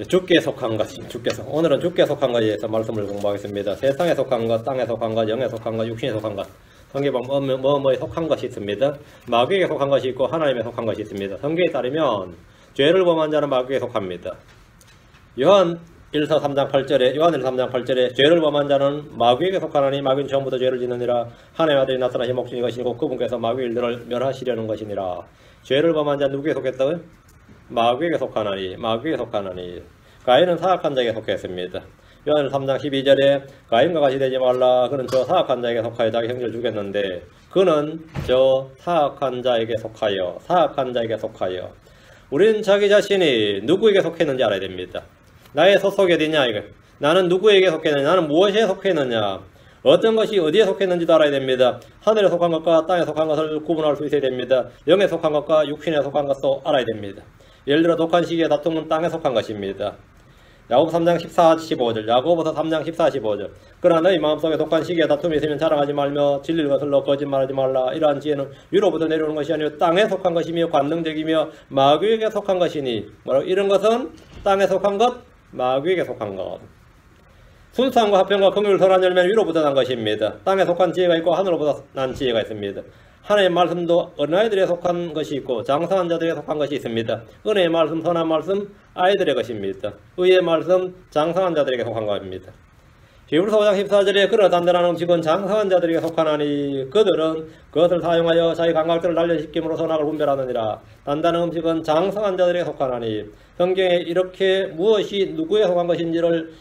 주께 속한 것, 오늘은 주께 속한 것에 대해서 말씀을 공부하겠습니다. 세상에 속한 것, 땅에 속한 것, 영에 속한 것, 육신에 속한 것. 성경에 보면 뭐뭐에 속한 것이 있습니다. 마귀에게 속한 것이 있고 하나님에 속한 것이 있습니다. 성경에 따르면 죄를 범한 자는 마귀에게 속합니다. 요한 1서 3장 8절에 죄를 범한 자는 마귀에게 속하나니 마귀는 처음부터 죄를 짓느니라. 하나님의 아들이 나타나신 목적이 것이고 그분께서 마귀의 일들을 멸하시려는 것이니라. 죄를 범한 자는 누구에게 속했다고요? 마귀에게 속하나니. 가인은 사악한 자에게 속했습니다. 요한 3장 12절에 가인과 같이 되지 말라. 그는 저 사악한 자에게 속하여 자기 형제를 죽였는데 그는 저 사악한 자에게 속하여 우리는 자기 자신이 누구에게 속했는지 알아야 됩니다. 나의 소속이 어디냐 이거. 나는 누구에게 속했느냐, 나는 무엇에 속했느냐, 어떤 것이 어디에 속했는지도 알아야 됩니다. 하늘에 속한 것과 땅에 속한 것을 구분할 수 있어야 됩니다. 영에 속한 것과 육신에 속한 것도 알아야 됩니다. 예를 들어 독한 시기의 다툼은 땅에 속한 것입니다. 야고보서 3장 14, 15절. 그러나 너희 마음속에 독한 시기의 다툼이 있으면 자랑하지 말며 진리를 거슬러 거짓말하지 말라. 이러한 지혜는 위로부터 내려오는 것이 아니요 땅에 속한 것이며 관능적이며 마귀에게 속한 것이니. 이런 것은 땅에 속한 것, 마귀에게 속한 것. 순수함과 화평과 긍휼을 선한 열매는 위로부터 난 것입니다. 땅에 속한 지혜가 있고 하늘로부터 난 지혜가 있습니다. 하나님의 말씀도 어린아이들에 속한 것이 있고 장성한 자들에 속한 것이 있습니다. 은혜의 말씀, 선한 말씀 아이들의 것입니다. 의의 말씀 장성한 자들에게 속한 것입니다. 히브리서 5장 14절에 그러나 단단한 음식은 장성한 자들에게 속하나니 그들은 그것을 사용하여 자기 감각들을 단련시킴으로 선악을 분별하느니라. 단단한 음식은 장성한 자들에게 속하나니. 성경에 이렇게 무엇이 누구에 속한 것인지를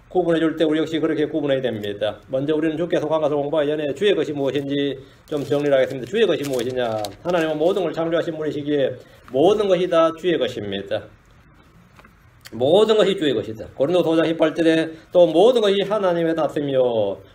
구분해 줄 때 우리 역시 그렇게 구분해야 됩니다. 먼저 우리는 주께 속한 것을 공부하기 전에 주의 것이 무엇인지 좀 정리를 하겠습니다. 주의 것이 무엇이냐. 하나님은 모든 걸 창조하신 분이시기에 모든 것이 다 주의 것입니다. 모든 것이 주의 것이다. 고린도서 5장 18절에 또 모든 것이 하나님에게 났으며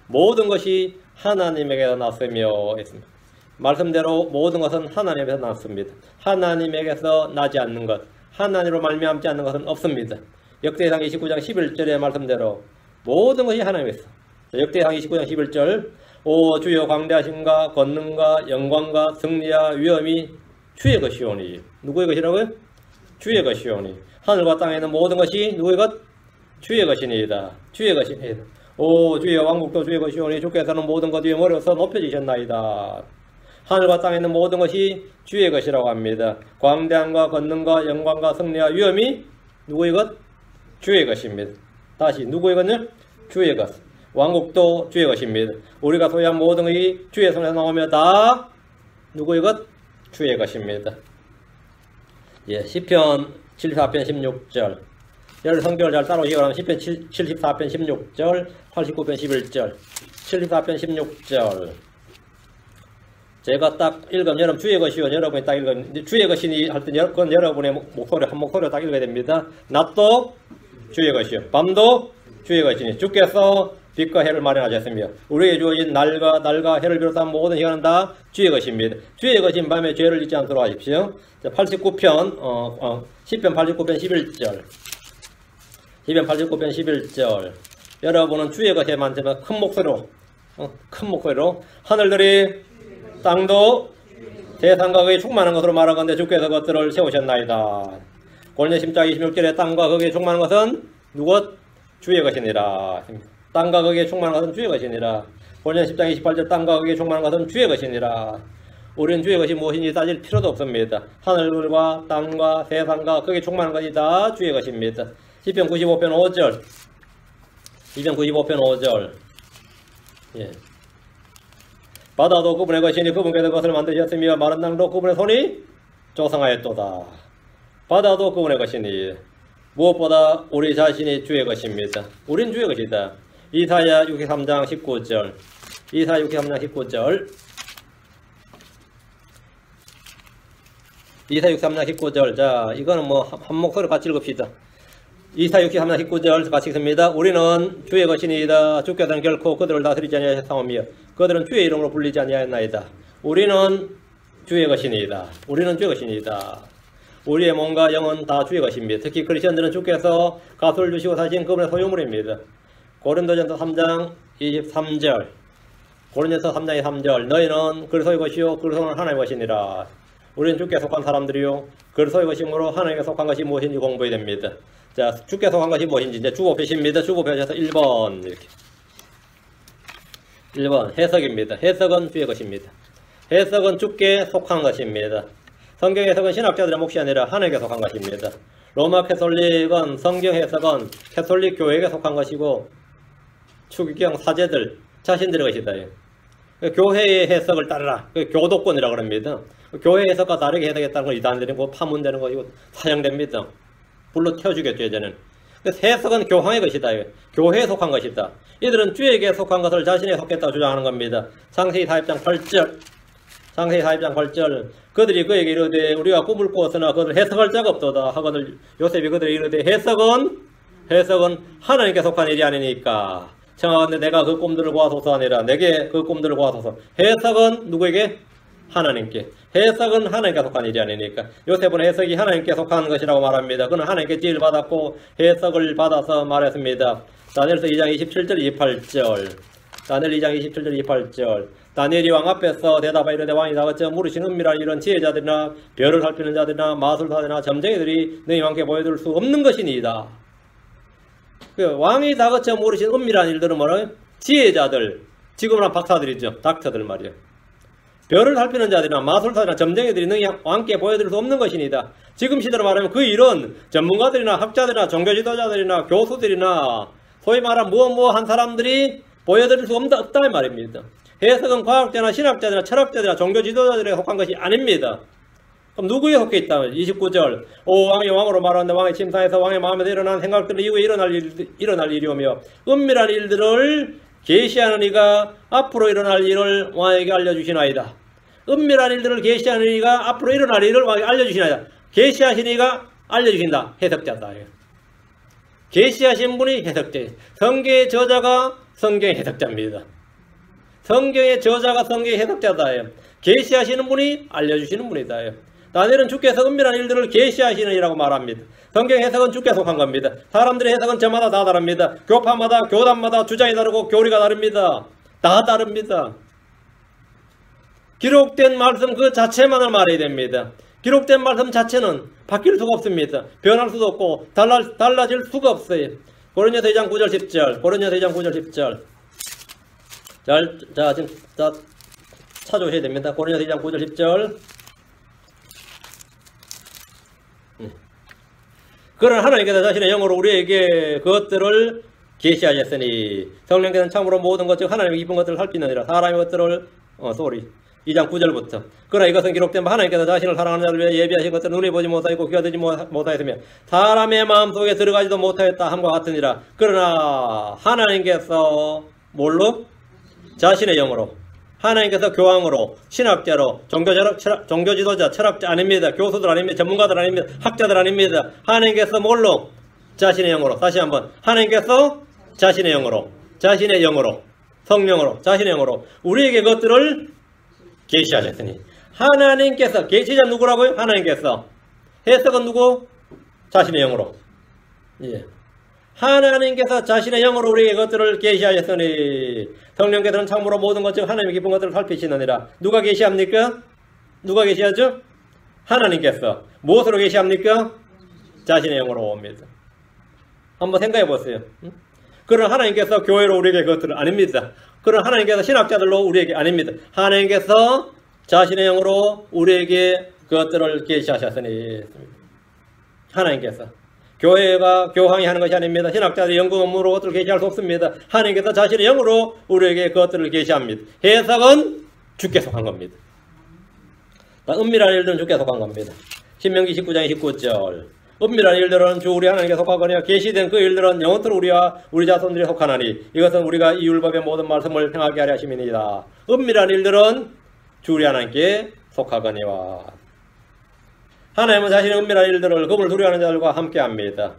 모든 것이 하나님에게 났으며 했습니다. 말씀대로 모든 것은 하나님에게서 났습니다. 하나님에게서 나지 않는 것, 하나님으로 말미암지 않는 것은 없습니다. 역대상 29장 11절의 말씀대로 모든 것이 하나님에서. 역대상 29장 11절 오 주여 광대하심과 권능과 영광과 승리와 위엄이 주의 것이오니. 누구의 것이라고요? 주의 것이오니. 하늘과 땅에 있는 모든 것이 누구의 것? 주의 것이니이다. 주의 것이니이다. 오 주여 왕국도 주의 것이오니 주께서는 모든 것 위에 머리로서 높여지셨나이다. 하늘과 땅에 있는 모든 것이 주의 것이라고 합니다. 광대함과 권능과 영광과 승리와 위엄이 누구의 것? 주의 것입니다. 다시 누구의 것요? 주의 것. 왕국도 주의 것입니다. 우리가 소유한 모든 것이 주의 손에서 나오며 다 누구의 것? 주의 것입니다. 예, 시편 74편 16절. 여러분 성경을 잘 따라오시기 바랍니다. 시편 74편 16절, 89편 11절, 74편 16절. 제가 딱 읽으면 여러분 주의 것이요. 여러분이 딱 읽으면 주의 것이니 할 때 그건 여러분의 목소리 한 목소리로 딱 읽어야 됩니다. 낮도 주의 것이요. 밤도 주의 것이니 주께서 빛과 해를 마련하셨으며 우리에게 주어진 날과 해를 비롯한 모든 시간은 다 주의 것입니다. 주의 것인 밤에 죄를 짓지 않도록 하십시오. 89편 10편 89편 11절. 10편 89편 11절. 여러분은 주의 것에 만지면 큰 목소리로 하늘들이 땅도 세상과 그에 충만한 것으로 말하건대 주께서 그것들을 세우셨나이다. 고린도서 10장 26절에 땅과 거기에 충만한 것은 누구? 주의 것이니라. 땅과 거기에 충만한 것은 주의 것이니라. 고린도서 10장 28절 땅과 거기에 충만한 것은 주의 것이니라. 우리는 주의 것이 무엇인지 따질 필요도 없습니다. 하늘과 땅과 세상과 거기에 충만한 것이 다 주의 것입니다. 시편 95편 5절. 시편 95편 5절. 예. 바다도 그분의 것이니 그분께서 그것을 만드셨으며 마른 땅도 그분의 손이 조성하였도다. 바다도 그분의 것이니 무엇보다 우리 자신이 주의 것입니다. 우린 주의 것이다. 이사야 63장 19절. 이사야 63장 19절. 이사야 63장 19절. 자, 이거는 뭐 한 목소리로 같이 읽읍시다. 이사야 63장 19절 같이 읽습니다. 우리는 주의 것이니이다. 주께서는 결코 그들을 다스리지 아니하셨사오며 그들은 주의 이름으로 불리지 아니하였나이다. 우리는 주의 것이니이다. 우리는 주의 것이니이다. 우리의 몸과 영은 다 주의 것입니다. 특히 크리스천들은 주께서 가수를 주시고 사신 그분의 소유물입니다. 고린도전서 3장 23절. 고린도전서 3장 23절. 너희는 그리스도의 것이요 그리스도는 하나님의 것이니라. 우리는 주께 속한 사람들이요. 그래서 이것이므로 하나님께 속한 것이 무엇인지 공부해야 됩니다. 자, 주께 속한 것이 무엇인지 이제 주어 표시입니다. 주어 표시에서 1번 이렇게. 1번 해석입니다. 해석은 주의 것입니다. 해석은 주께 속한 것입니다. 성경 해석은 신학자들의 몫이 아니라 하나님께 속한 것입니다. 로마 캐톨릭은 성경 해석은 캐톨릭 교회에 속한 것이고 추기경 사제들 자신들의 것이다. 교회의 해석을 따르라. 교도권이라고 합니다. 교회 해석과 다르게 해석했다는 건 이단되는 거 파문되는 것이고 사형됩니다. 불로 태워주겠죠. 이제는. 해석은 교황의 것이다. 교회에 속한 것이다. 이들은 주에게 속한 것을 자신에 속했다고 주장하는 겁니다. 창세기 4장 8절 창세기 4장 8절 그들이 그에게 이르되 우리가 꿈을 꾸었으나 그들 해석할 자가 없도다 하거늘 요셉이 그들이 이르되 해석은 하나님께 속한 일이 아니니까 청하건대 내가 그 꿈들을 보아소서 하니라. 내게 그 꿈들을 보아소서. 해석은 누구에게? 하나님께. 해석은 하나님께 속한 일이 아니니까. 요셉은 해석이 하나님께 속한 것이라고 말합니다. 그는 하나님께 지혜를 받았고 해석을 받아서 말했습니다. 다니엘서 2장 27절 28절 다니엘 2장 27절 28절 다니엘이 왕 앞에서 대답하여 이르되 왕이 다그쳐 물으신 은밀한 이런 지혜자들이나 별을 살피는 자들이나 마술사들이나 점쟁이들이 너희 왕께 보여줄 수 없는 것이니이다. 왕이 다그쳐 모르신 은밀한 일들은 뭐라? 지혜자들, 지금은 박사들이죠. 닥터들 말이에요. 별을 살피는 자들이나 마술사들이나 점쟁이들이 너희 왕께 보여드릴 수 없는 것이니다. 지금 시대로 말하면 그 일은 전문가들이나 학자들이나 종교지도자들이나 교수들이나 소위 말하는 한 사람들이 보여드릴 수 없다 이 말입니다. 해석은 과학자나 신학자들이나 철학자들이나 종교지도자들에 속한 것이 아닙니다. 그럼 누구에 속해 있다? 29절 오 왕이 왕으로 말하는데 왕의 침상에서 왕의 마음에서 일어난 생각들 이후에 일어날 일이오며 은밀한 일들을 계시하는 이가 앞으로 일어날 일을 왕에게 알려주시나이다. 은밀한 일들을 계시하는 이가 앞으로 일어날 일을 왕에게 알려주시나이다. 계시하신 이가 알려주신다. 해석자다. 계시하신 분이 해석자예요. 성경의 저자가 성경의 해석자입니다. 성경의 저자가 성경의 해석자다. 계시하시는 분이 알려주시는 분이다. 다니엘은 주께서 은밀한 일들을 계시하시는 이라고 말합니다. 성경 해석은 주께 속한 겁니다. 사람들의 해석은 저마다 다 다릅니다. 교파마다 교단마다 주장이 다르고 교리가 다릅니다. 다 다릅니다. 기록된 말씀 그 자체만을 말해야 됩니다. 기록된 말씀 자체는 바뀔 수가 없습니다. 변할 수도 없고 달라질 수가 없어요. 고린도서 2장 9절 10절 고린도서 2장 9절 10절 자 지금 찾아오셔야 됩니다. 고린도서 2장 9절 10절 그러나 하나님께서 자신의 영으로 우리에게 그것들을 계시하셨으니 성령께서는 참으로 모든 것 즉 하나님의 기쁜 것들을 살피느니라. 사람의 것들을 2장 9절부터 그러나 이것은 기록된 바 하나님께서 자신을 사랑하는 자를 위해 예비하신 것들을 눈에 보지 못하였고 귀가 듣지 못하였으며 사람의 마음속에 들어가지도 못하였다 함과 같으니라. 그러나 하나님께서 뭘로? 자신의 영으로 하나님께서 교황으로 신학자로 종교지도자 철학자 아닙니다. 교수들 아닙니다. 전문가들 아닙니다. 학자들 아닙니다. 하나님께서 뭘로? 자신의 영으로. 다시 한번 하나님께서 자신의 영으로 성령으로 자신의 영으로 우리에게 그것들을 계시하셨으니 하나님께서 계시자 누구라고요? 하나님께서. 해석은 누구? 자신의 영으로. 예. 하나님께서 자신의 영으로 우리에게 그것들을 계시하셨으니 성령께서는 참으로 모든 것 즉 하나님의 기쁜 것들을 살피시느니라. 누가 계시합니까? 누가 계시하죠? 하나님께서. 무엇으로 계시합니까? 자신의 영으로 옵니다. 한번 생각해 보세요. 그러나 하나님께서 교회로 우리에게 그것들을 아닙니다. 그러나 하나님께서 신학자들로 우리에게 아닙니다. 하나님께서 자신의 영으로 우리에게 그것들을 계시하셨으니 하나님께서. 교회가 교황이 하는 것이 아닙니다. 신학자들이 연구 업무로 그것들을 계시할 수 없습니다. 하나님께서 자신의 영으로 우리에게 그것들을 계시합니다. 해석은 주께 속한 겁니다. 은밀한 일들은 주께 속한 겁니다. 신명기 19장 29절 은밀한 일들은 주 우리 하나님께 속하거니와 계시된 그 일들은 영원토록 우리와 우리 자손들이 속하나니 이것은 우리가 이 율법의 모든 말씀을 행하게 하려 하심이니이다. 은밀한 일들은 주 우리 하나님께 속하거니와 하나님은 자신의 은밀한 일들을 그분을 두려워하는 자들과 함께합니다.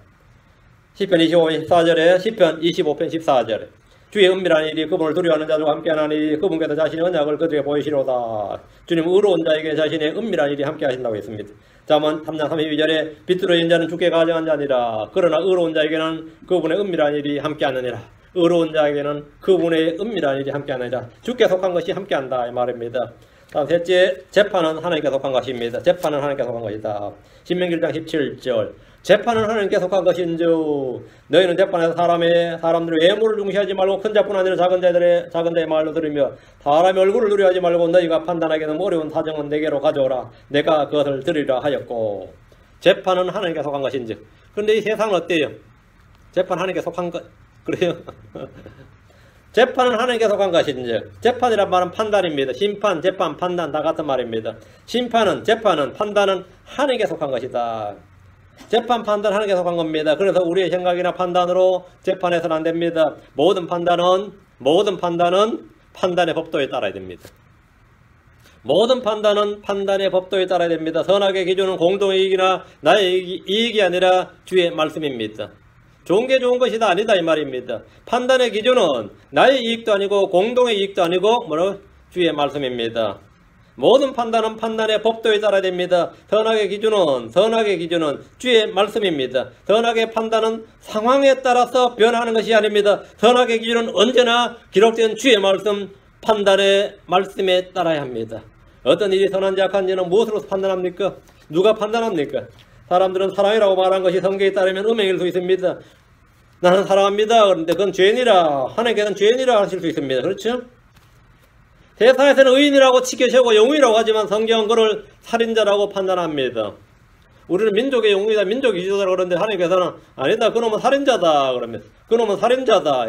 시편 25편 14절에 시편 25편 14절에 주의 은밀한 일이 그분을 두려워하는 자들과 함께하나니 그분께서 자신의 언약을 그들에게 보이시로다. 주님 의로운 자에게 자신의 은밀한 일이 함께하신다고 했습니다. 잠언 3장 32절에 비뚤어진 자는 주께 가정한 자니라. 그러나 의로운 자에게는 그분의 은밀한 일이 함께하느니라. 의로운 자에게는 그분의 은밀한 일이 함께하느니라. 주께 속한 것이 함께한다 이 말입니다. 다음 셋째, 재판은 하나님께 속한 것입니다. 재판은 하나님께 속한 것이다. 신명기 1장 17절. 재판은 하나님께 속한 것인즉 너희는 재판에서 사람들의 외모를 중시하지 말고 큰 자뿐 아니라 작은 자의 말로 들으며 사람의 얼굴을 누려하지 말고 너희가 판단하기는 어려운 사정은 내게로 가져오라. 내가 그것을 들으리라 하였고. 재판은 하나님께 속한 것인즉. 그런데 이 세상은 어때요? 재판 하나님께 속한 것 그래요? 재판은 하나님께 속한 것인즉. 재판이란 말은 판단입니다. 심판, 재판, 판단 다 같은 말입니다. 심판은, 재판은, 판단은 하나님께 속한 것이다. 재판, 판단 하나님께 속한 겁니다. 그래서 우리의 생각이나 판단으로 재판해서는 안 됩니다. 모든 판단은 판단의 법도에 따라야 됩니다. 모든 판단은 판단의 법도에 따라야 됩니다. 선악의 기준은 공동의 이익이나 나의 이익이 아니라 주의 말씀입니다. 좋은 게 좋은 것이다 아니다 이 말입니다. 판단의 기준은 나의 이익도 아니고 공동의 이익도 아니고 주의 말씀입니다. 모든 판단은 판단의 법도에 따라야 됩니다. 선악의 기준은 주의 말씀입니다. 선악의 판단은 상황에 따라서 변하는 것이 아닙니다. 선악의 기준은 언제나 기록된 주의 말씀, 판단의 말씀에 따라야 합니다. 어떤 일이 선한지 악한지는 무엇으로 판단합니까? 누가 판단합니까? 사람들은 사랑이라고 말한 것이 성경에 따르면 음행일 수 있습니다. 나는 사랑합니다. 그런데 그건 죄인이라, 하나님께서는 죄인이라 하실 수 있습니다. 그렇죠? 세상에서는 의인이라고 치켜세우고 영웅이라고 하지만 성경은 그를 살인자라고 판단합니다. 우리는 민족의 영웅이다, 민족의 지도자라 그러는데 하나님께서는 아니다, 그놈은 살인자다 그러면서 그놈은 살인자다.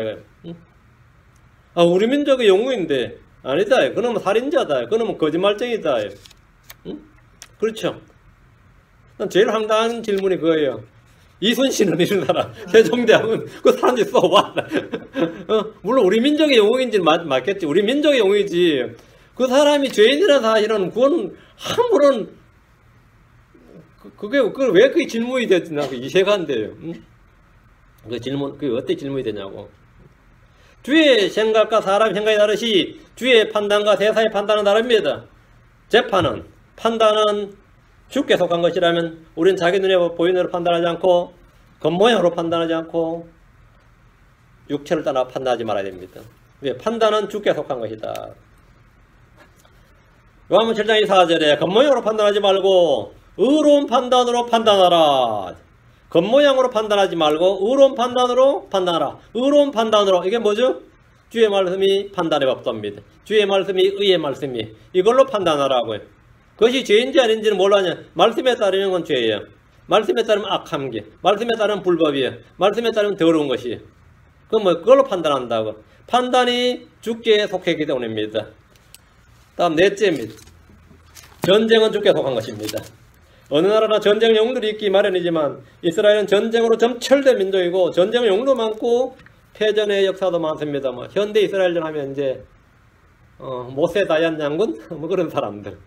아, 우리 민족의 영웅인데 아니다, 그놈은 살인자다, 그놈은 거짓말쟁이다. 응? 그렇죠? 난 제일 황당한 질문이 그거예요. 이순신은 이러나라, 세종대왕은 그 사람들이 써와. 물론 우리 민족의 영웅인지는 맞겠지. 우리 민족의 영웅이지. 그 사람이 죄인이라는 사실은 그건 함부로는 그게 왜 그게 질문이 됐나 이해가 안 돼요. 응? 그 질문 그게 어떻게 질문이 되냐고. 주의 생각과 사람 생각이 다르시 주의 판단과 대사의 판단은 다릅니다. 재판은 판단은 주께 속한 것이라면 우리는 자기 눈에 보이는 대로 판단하지 않고 겉모양으로 판단하지 않고 육체를 따라 판단하지 말아야 됩니다. 왜? 판단은 주께 속한 것이다. 요한복음 7장 24절에 겉모양으로 판단하지 말고 의로운 판단으로 판단하라. 겉모양으로 판단하지 말고 의로운 판단으로 판단하라. 의로운 판단으로, 이게 뭐죠? 주의 말씀이 판단의 법도입니다. 주의 말씀이 의의 말씀이 이걸로 판단하라고요. 그것이 죄인지 아닌지는 몰라냐. 말씀에 따르는 건 죄예요. 말씀에 따르면 악한 게, 말씀에 따르면 불법이에요. 말씀에 따르면 더러운 것이에요. 그걸로 판단한다고. 판단이 주께 속했기 때문입니다. 다음 넷째입니다. 전쟁은 주께 속한 것입니다. 어느 나라나 전쟁 영웅들이 있기 마련이지만 이스라엘은 전쟁으로 점철된 민족이고 전쟁 영웅도 많고 패전의 역사도 많습니다. 현대 이스라엘전 하면 이제 모세 다얀 장군 그런 사람들.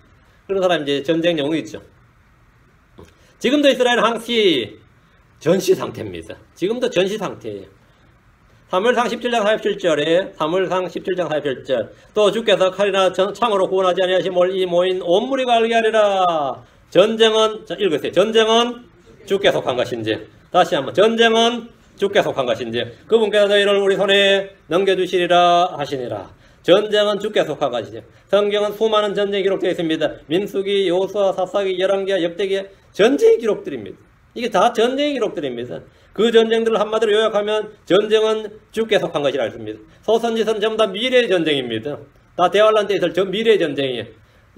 그런 사람이 이제 전쟁 영웅이죠. 지금도 이스라엘은 항시 전시 상태입니다. 지금도 전시 상태예요. 사무엘상 17장 47절에 사무엘상 17장 47절 또 주께서 칼이나 창으로 구원하지 아니하심을 이 모인 온 무리가 알게 하리라. 전쟁은 읽으세요. 전쟁은 주께 속한 것인지. 다시 한번 전쟁은 주께 속한 것인지 그분께서 너희를 우리 손에 넘겨주시리라 하시니라. 전쟁은 주께 속한 것이죠. 성경은 수많은 전쟁이 기록되어 있습니다. 민수기, 여호수아, 사사기, 열왕기하, 역대기 전쟁의 기록들입니다. 이게 다 전쟁의 기록들입니다. 그 전쟁들을 한마디로 요약하면 전쟁은 주께 속한 것이라 했습니다. 소선지서는 전부 다 미래의 전쟁입니다. 다 대환란 때 있을 미래의 전쟁이에요.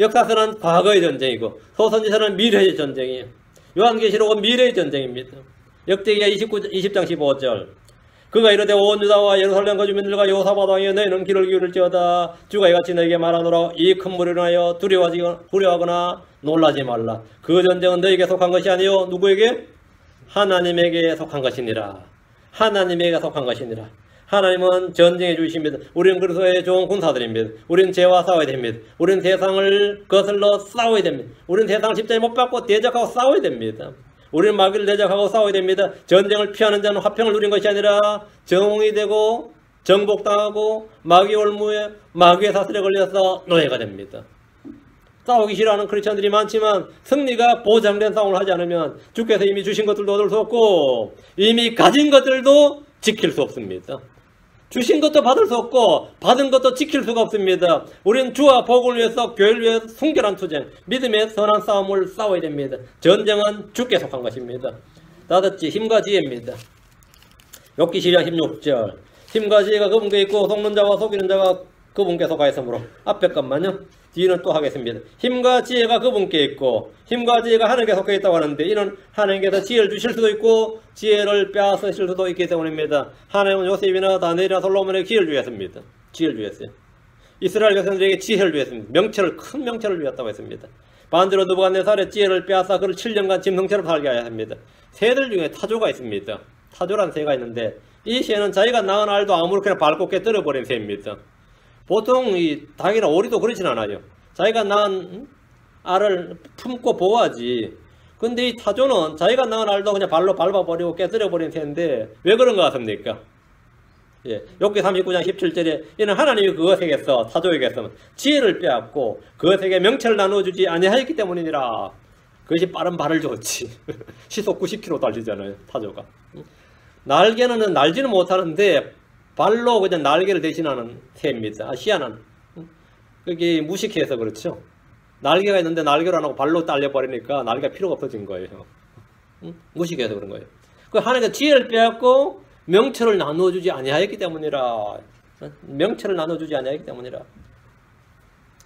역사서는 과거의 전쟁이고 소선지서는 미래의 전쟁이에요. 요한계시록은 미래의 전쟁입니다. 역대기하 20장 15절 그가 이르되 온 유다와 예루살렘 거주민들과 여호사밧 왕이여 너희는 귀를 기울일지어다. 주가 이같이 너희에게 말하노라. 이 큰 무리로 인하여 두려워하거나 놀라지 말라. 그 전쟁은 너희에게 속한 것이 아니요 누구에게? 하나님에게 속한 것이니라. 하나님에게 속한 것이니라. 하나님은 전쟁해 주십니다. 우리는 그리스도의 좋은 군사들입니다. 우리는 죄와 싸워야 됩니다. 우리는 세상을 거슬러 싸워야 됩니다. 우리는 세상을 십자가에 못 박고 대적하고 싸워야 됩니다. 우리는 마귀를 대적하고 싸워야 됩니다. 전쟁을 피하는 자는 화평을 누린 것이 아니라 정이 되고 정복당하고 마귀 올무에 마귀의 사슬에 걸려서 노예가 됩니다. 싸우기 싫어하는 크리스천들이 많지만 승리가 보장된 싸움을 하지 않으면 주께서 이미 주신 것들도 얻을 수 없고 이미 가진 것들도 지킬 수 없습니다. 주신 것도 받을 수 없고 받은 것도 지킬 수가 없습니다. 우리는 주와 복을 위해서 교회를 위해서 순결한 투쟁, 믿음의 선한 싸움을 싸워야 됩니다. 전쟁은 주께 속한 것입니다. 다섯째, 힘과 지혜입니다. 욥기 12장 16절. 힘과 지혜가 그분께 있고 속는 자와 속이는 자가 그분께 속하였으므로. 앞에 것만요. 뒤는 또 하겠습니다. 힘과 지혜가 그분께 있고 힘과 지혜가 하나님께 속해 있다고 하는데 이는 하나님께서 지혜를 주실 수도 있고 지혜를 빼앗으실 수도 있기 때문입니다. 하나님은 요셉이나 다니엘이나 솔로몬에게 지혜를 주셨습니다. 지혜를 주셨어요. 이스라엘 백성들에게 지혜를 주셨습니다. 명철을, 큰 명철을 주셨다고 했습니다. 반대로 느부갓네살의 지혜를 빼앗아 그를 7년간 짐승처럼 살게 하여 합니다. 새들 중에 타조가 있습니다. 타조라는 새가 있는데 이 새는 자기가 낳은 알도 아무렇게나 밟고 깨뜨려버린 새입니다. 보통 이 닭이나 오리도 그렇진 않아요. 자기가 낳은 알을 품고 보호하지. 근데 이 타조는 자기가 낳은 알도 그냥 발로 밟아버리고 깨뜨려버린 새인데 왜 그런 것 같습니까? 예, 욥기 39장 17절에 이는 하나님이 그것에게서 타조에게서 지혜를 빼앗고 그것에게 명철을 나누어주지 아니하였기 때문이니라. 그것이 빠른 발을 줬지. 시속 90km 달리잖아요, 타조가. 날개는 날지는 못하는데 발로 그냥 날개를 대신하는 새입니다. 희한한. 그게 무식해서 그렇죠. 날개가 있는데 날개로 안 하고 발로 딸려버리니까 날개가 필요가 없어진 거예요. 무식해서 그런 거예요. 그 하나님께서 지혜를 빼앗고 명철을 나누어주지 아니하였기 때문이라. 명철을 나누어주지 아니하였기 때문이라.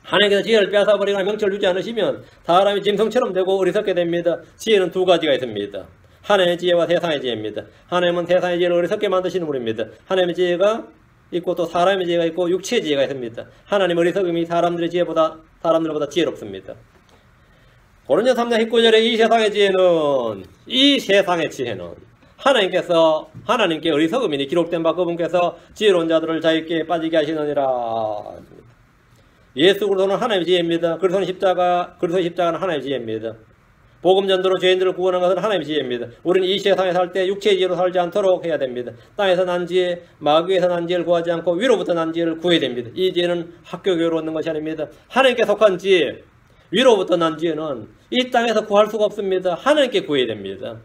하나님께서 지혜를 빼앗아버리거나 명철을 주지 않으시면 사람이 짐승처럼 되고 어리석게 됩니다. 지혜는 두 가지가 있습니다. 하나님의 지혜와 세상의 지혜입니다. 하나님은 세상의 지혜를 어리석게 만드시는 분입니다. 하나님의 지혜가 있고 또 사람의 지혜가 있고 육체의 지혜가 있습니다. 하나님의 어리석음이 사람들의 지혜보다 지혜롭습니다. 고린도서 3장 19절에 이 세상의 지혜는 하나님께 어리석음이니 기록된 바 그분께서 지혜로운 자들을 자기께 빠지게 하시느니라. 예수 그리스도는 하나님의 지혜입니다. 그리스도 십자가는 하나님의 지혜입니다. 복음 전도로 죄인들을 구원하는 것은 하나님의 지혜입니다. 우리는 이 세상에 살 때 육체의 지혜로 살지 않도록 해야 됩니다. 땅에서 난 지혜, 마귀에서 난 지혜를 구하지 않고 위로부터 난 지혜를 구해야 됩니다. 이 지혜는 학교 교회로 얻는 것이 아닙니다. 하나님께 속한 지혜, 위로부터 난 지혜는 이 땅에서 구할 수가 없습니다. 하나님께 구해야 됩니다.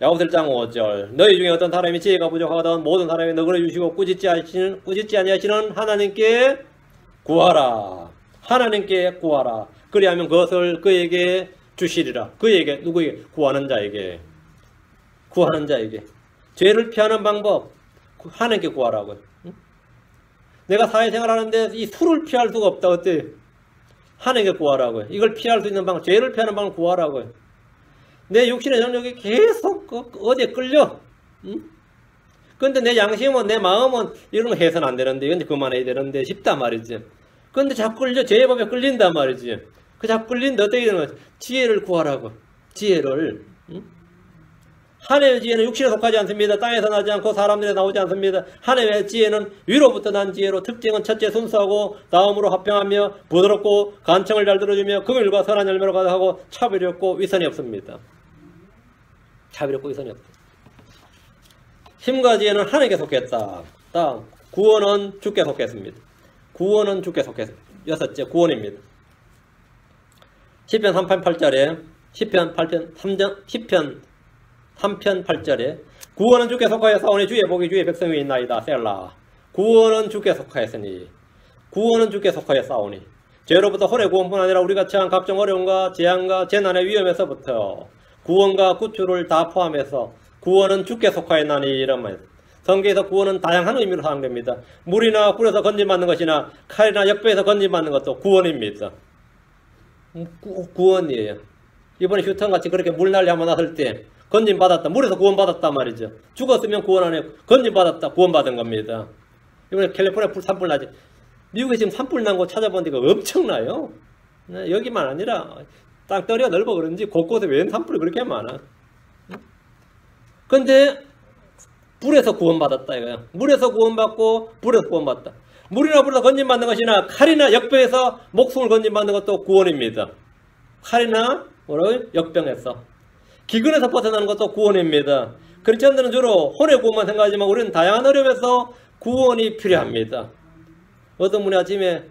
야고보서 1장 5절. 너희 중에 어떤 사람이 지혜가 부족하거든 모든 사람이 너그러 주시고 꾸짖지 아니하시는 하나님께 구하라. 하나님께 구하라. 그리하면 그것을 그에게 주시리라. 누구에게? 구하는 자에게. 죄를 피하는 방법, 하나님께 구하라고요. 내가 사회생활 하는데 이 술을 피할 수가 없다. 어때? 하나님께 구하라고요. 이걸 피할 수 있는 방법, 죄를 피하는 방법 구하라고요. 내 육신의 정력이 계속 어디에 끌려. 근데 내 양심은, 내 마음은 이런 거 해서는 안 되는데, 이건 그만해야 되는데 싶단 말이지. 근데 자꾸 끌려. 죄의 법에 끌린단 말이지. 그 자꾸 끌린데 어떻게 되는 거야? 지혜를 구하라고. 지혜를. 하나님의 지혜는 육신에 속하지 않습니다. 땅에서 나지 않고 사람들에 나오지 않습니다. 하나님의 지혜는 위로부터 난 지혜로 특징은 첫째 순수하고 다음으로 화평하며 부드럽고 간청을 잘 들어주며 긍휼과 선한 열매로 가득하고 차별이 없고 위선이 없습니다. 차별이 없고 위선이 없다. 힘과 지혜는 하나님께 속했다. 다음 구원은 주께 속했습니다. 구원은 주께 속했습니다. 여섯째 구원입니다. 시편 3편 8절에 시편 3편 8절에 구원은 주께 속하여 싸우니 주의 복이 주의 백성 위에 있나이다. 셀라. 구원은 주께 속하였으니 구원은 주께 속하여 싸우니 죄로부터 혼의 구원뿐 아니라 우리가 처한 각종 어려움과 재앙과 재난의 위험에서부터 구원과 구출을 다 포함해서 구원은 주께 속하였나니 이런 말. 성경에서 구원은 다양한 의미로 사용됩니다. 물이나 불에서 건짐받는 것이나 칼이나 역배에서 건짐받는 것도 구원입니다. 구원이에요. 이번에 휴턴같이 그렇게 물난리 한번 났을 때 건짐받았다. 물에서 구원받았단 말이죠. 죽었으면 구원 안 해요. 건짐받았다. 구원받은 겁니다. 이번에 캘리포니아 산불 나지. 미국에 지금 산불 난 거 찾아보니까 엄청나요. 여기만 아니라 땅덩이가 넓어 그런지 곳곳에 웬 산불이 그렇게 많아. 근데 불에서 구원받았다 이거야. 물에서 구원받고 불에서 구원받다. 물이나 불에서 건짐받는 것이나 칼이나 역병에서 목숨을 건짐받는 것도 구원입니다. 칼이나 역병에서 기근에서 벗어나는 것도 구원입니다. 크리스천들은 주로 혼의 구원만 생각하지만 우리는 다양한 어려움에서 구원이 필요합니다. 어떤 분이 아침에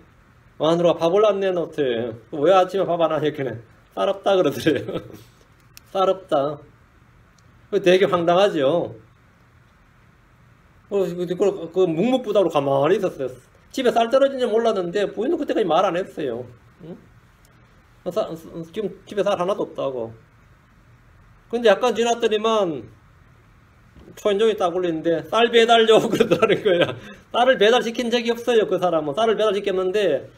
마누라가 밥을 안 내놓대. 왜 아침에 밥 안 하냐 했더니 쌀없다 그러더래요. 쌀없다. 되게 황당하죠. 그 묵묵부답으로 가만히 있었어요. 집에 쌀 떨어진지 몰랐는데 부인은 그때까지 말 안 했어요. 응? 지금 집에 쌀 하나도 없다고. 근데 약간 지났더니만 초인종이 딱 울리는데 쌀 배달요 그러더라는 거야. 쌀을 배달시킨 적이 없어요. 그 사람은 쌀을 배달시켰는데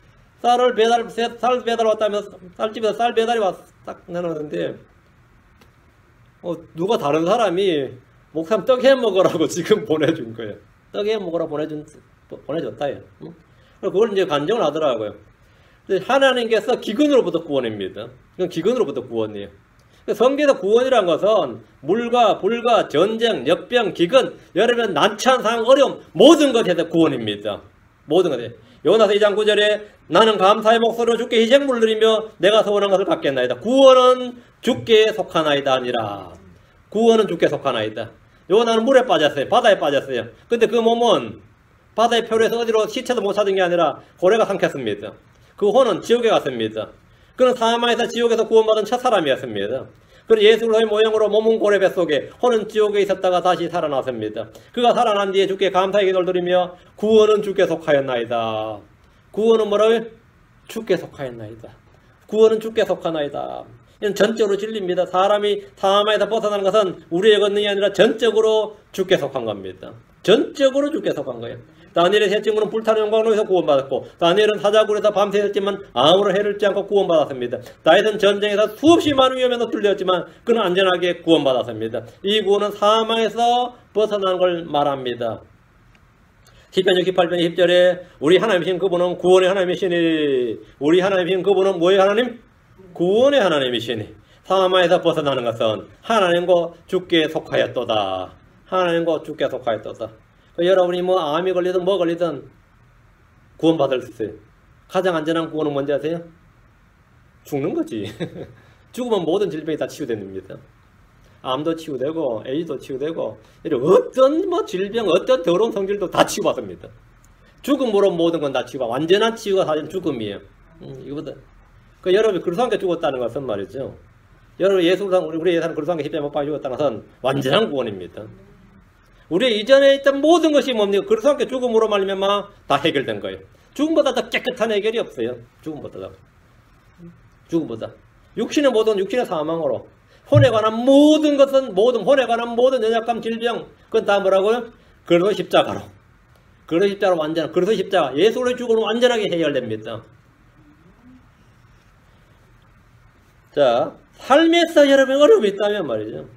쌀 배달 왔다면서 쌀집에서 쌀 배달이 딱 내놓는데 누가 다른 사람이 목사님 떡 해 먹으라고 지금 보내준 거예요. 떡 해 먹으라 보내줬다. 응? 그걸 이제 간증을 하더라고요. 하나님께서 기근으로부터 구원입니다. 이건 기근으로부터 구원이에요. 성경에서 구원이란 것은 물과 불과 전쟁, 역병, 기근, 여러분 난처한 상황, 어려움 모든 것에서 구원입니다. 모든 것에. 요나서 2장 9절에 나는 감사의 목소리로 주께 희생물을 드리며 내가 소원한 것을 갖겠나이다. 구원은 주께 속하나이다 아니라. 구원은 주께 속하나이다. 요나는 물에 빠졌어요. 바다에 빠졌어요. 근데 그 몸은 바다의 표류에서 어디로 시체도 못 찾은 게 아니라 고래가 삼켰습니다. 그 혼은 지옥에 갔습니다. 그는 사망에서 지옥에서 구원받은 첫 사람이었습니다. 그리고 예수 그리스도의 모형으로 몸은 고래 뱃속에 혼은 지옥에 있었다가 다시 살아났습니다. 그가 살아난 뒤에 주께 감사의 기도를 드리며 구원은 주께 속하였나이다. 구원은 뭐라고요? 주께 속하였나이다. 구원은 주께 속하나이다. 이건 전적으로 진리입니다. 사람이 사망에서 벗어나는 것은 우리의 권능이 아니라 전적으로 주께 속한 겁니다. 전적으로 주께 속한 거예요. 다니엘의 세 친구는 불타는 영광로에서 구원받았고 다니엘은 사자굴에서 밤새 있었지만 아무런 해를 잃지 않고 구원받았습니다. 다윗은 전쟁에서 수없이 많은 위험에서 뚫렸지만 그는 안전하게 구원받았습니다. 이 구원은 사망에서 벗어나는 걸 말합니다. 시편 68편 10절에 우리 하나님이신 그분은 구원의 하나님이시니 우리 하나님이신 그분은 뭐의 하나님? 구원의 하나님이시니 사망에서 벗어나는 것은 하나님과 주께 속하였도다. 하나님과 주께 속하였도다. 여러분이 뭐 암이 걸리든 뭐 걸리든 구원받을 수 있어요. 가장 안전한 구원은 뭔지 아세요? 죽는 거지. 죽으면 모든 질병이 다 치유됩니다. 암도 치유되고 에이즈도 치유되고 어떤 뭐 질병 어떤 더러운 성질도 다 치유받습니다. 죽음으로 모든 건 다 치유받아. 완전한 치유가 사실 죽음이에요. 이거보다 여러분이 그리스도와 함께 죽었다는 것은 말이죠. 여러분 우리 예수는 그리스도와 함께 십자가에 못 박혀 죽었다는 것은 완전한 구원입니다. 우리 이전에 있던 모든 것이 뭡니까? 그리스도와 함께 죽음으로 말미암아 다 해결된 거예요. 죽음보다 더 깨끗한 해결이 없어요. 죽음보다. 육신의 모든 육신의 사망으로 혼에 관한 모든 것은 혼에 관한 모든 연약감, 질병 그건 다 뭐라고요? 그리스도 십자가로. 그리스도 십자가로 완전. 그리스도 십자가 예수의 죽음으로 완전하게 해결됩니다. 자, 삶에서 여러분 어려움이 있다면 말이죠.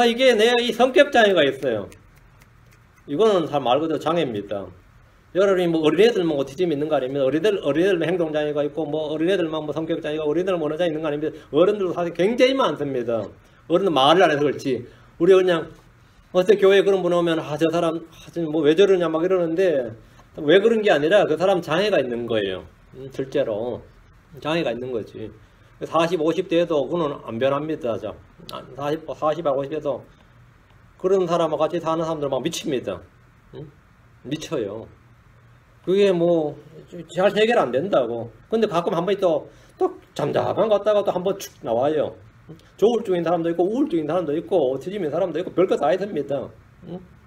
이게 내가 이 성격 장애가 있어요. 이거는 말 그대로 장애입니다. 여러분이 뭐 어린애들만 오티즘이 있는 거 아닙니다. 어린애들만 행동장애가 있고, 뭐 어린애들만 뭐 성격장애가, 어린애들만 언어장애 있는 거 아닙니다. 어른들도 사실 굉장히 많습니다. 어른은 말을 안 해서 그렇지. 우리 그냥, 어때 교회에 그런 분 오면, 저 사람, 뭐 왜 저러냐 막 이러는데, 왜 그런 게 아니라 그 사람 장애가 있는 거예요. 실제로. 장애가 있는 거지. 40, 50대에도 그는 안 변합니다. 40, 50대에도 그런 사람하고 같이 사는 사람들 막 미칩니다. 미쳐요. 그게 뭐 잘 해결 안 된다고. 근데 가끔 한 번이 또 잠잠한 것 같다가 또 한 번 축 나와요. 조울증인 사람도 있고 우울증인 사람도 있고 오티즘인 사람도 있고 별거 다 있습니다.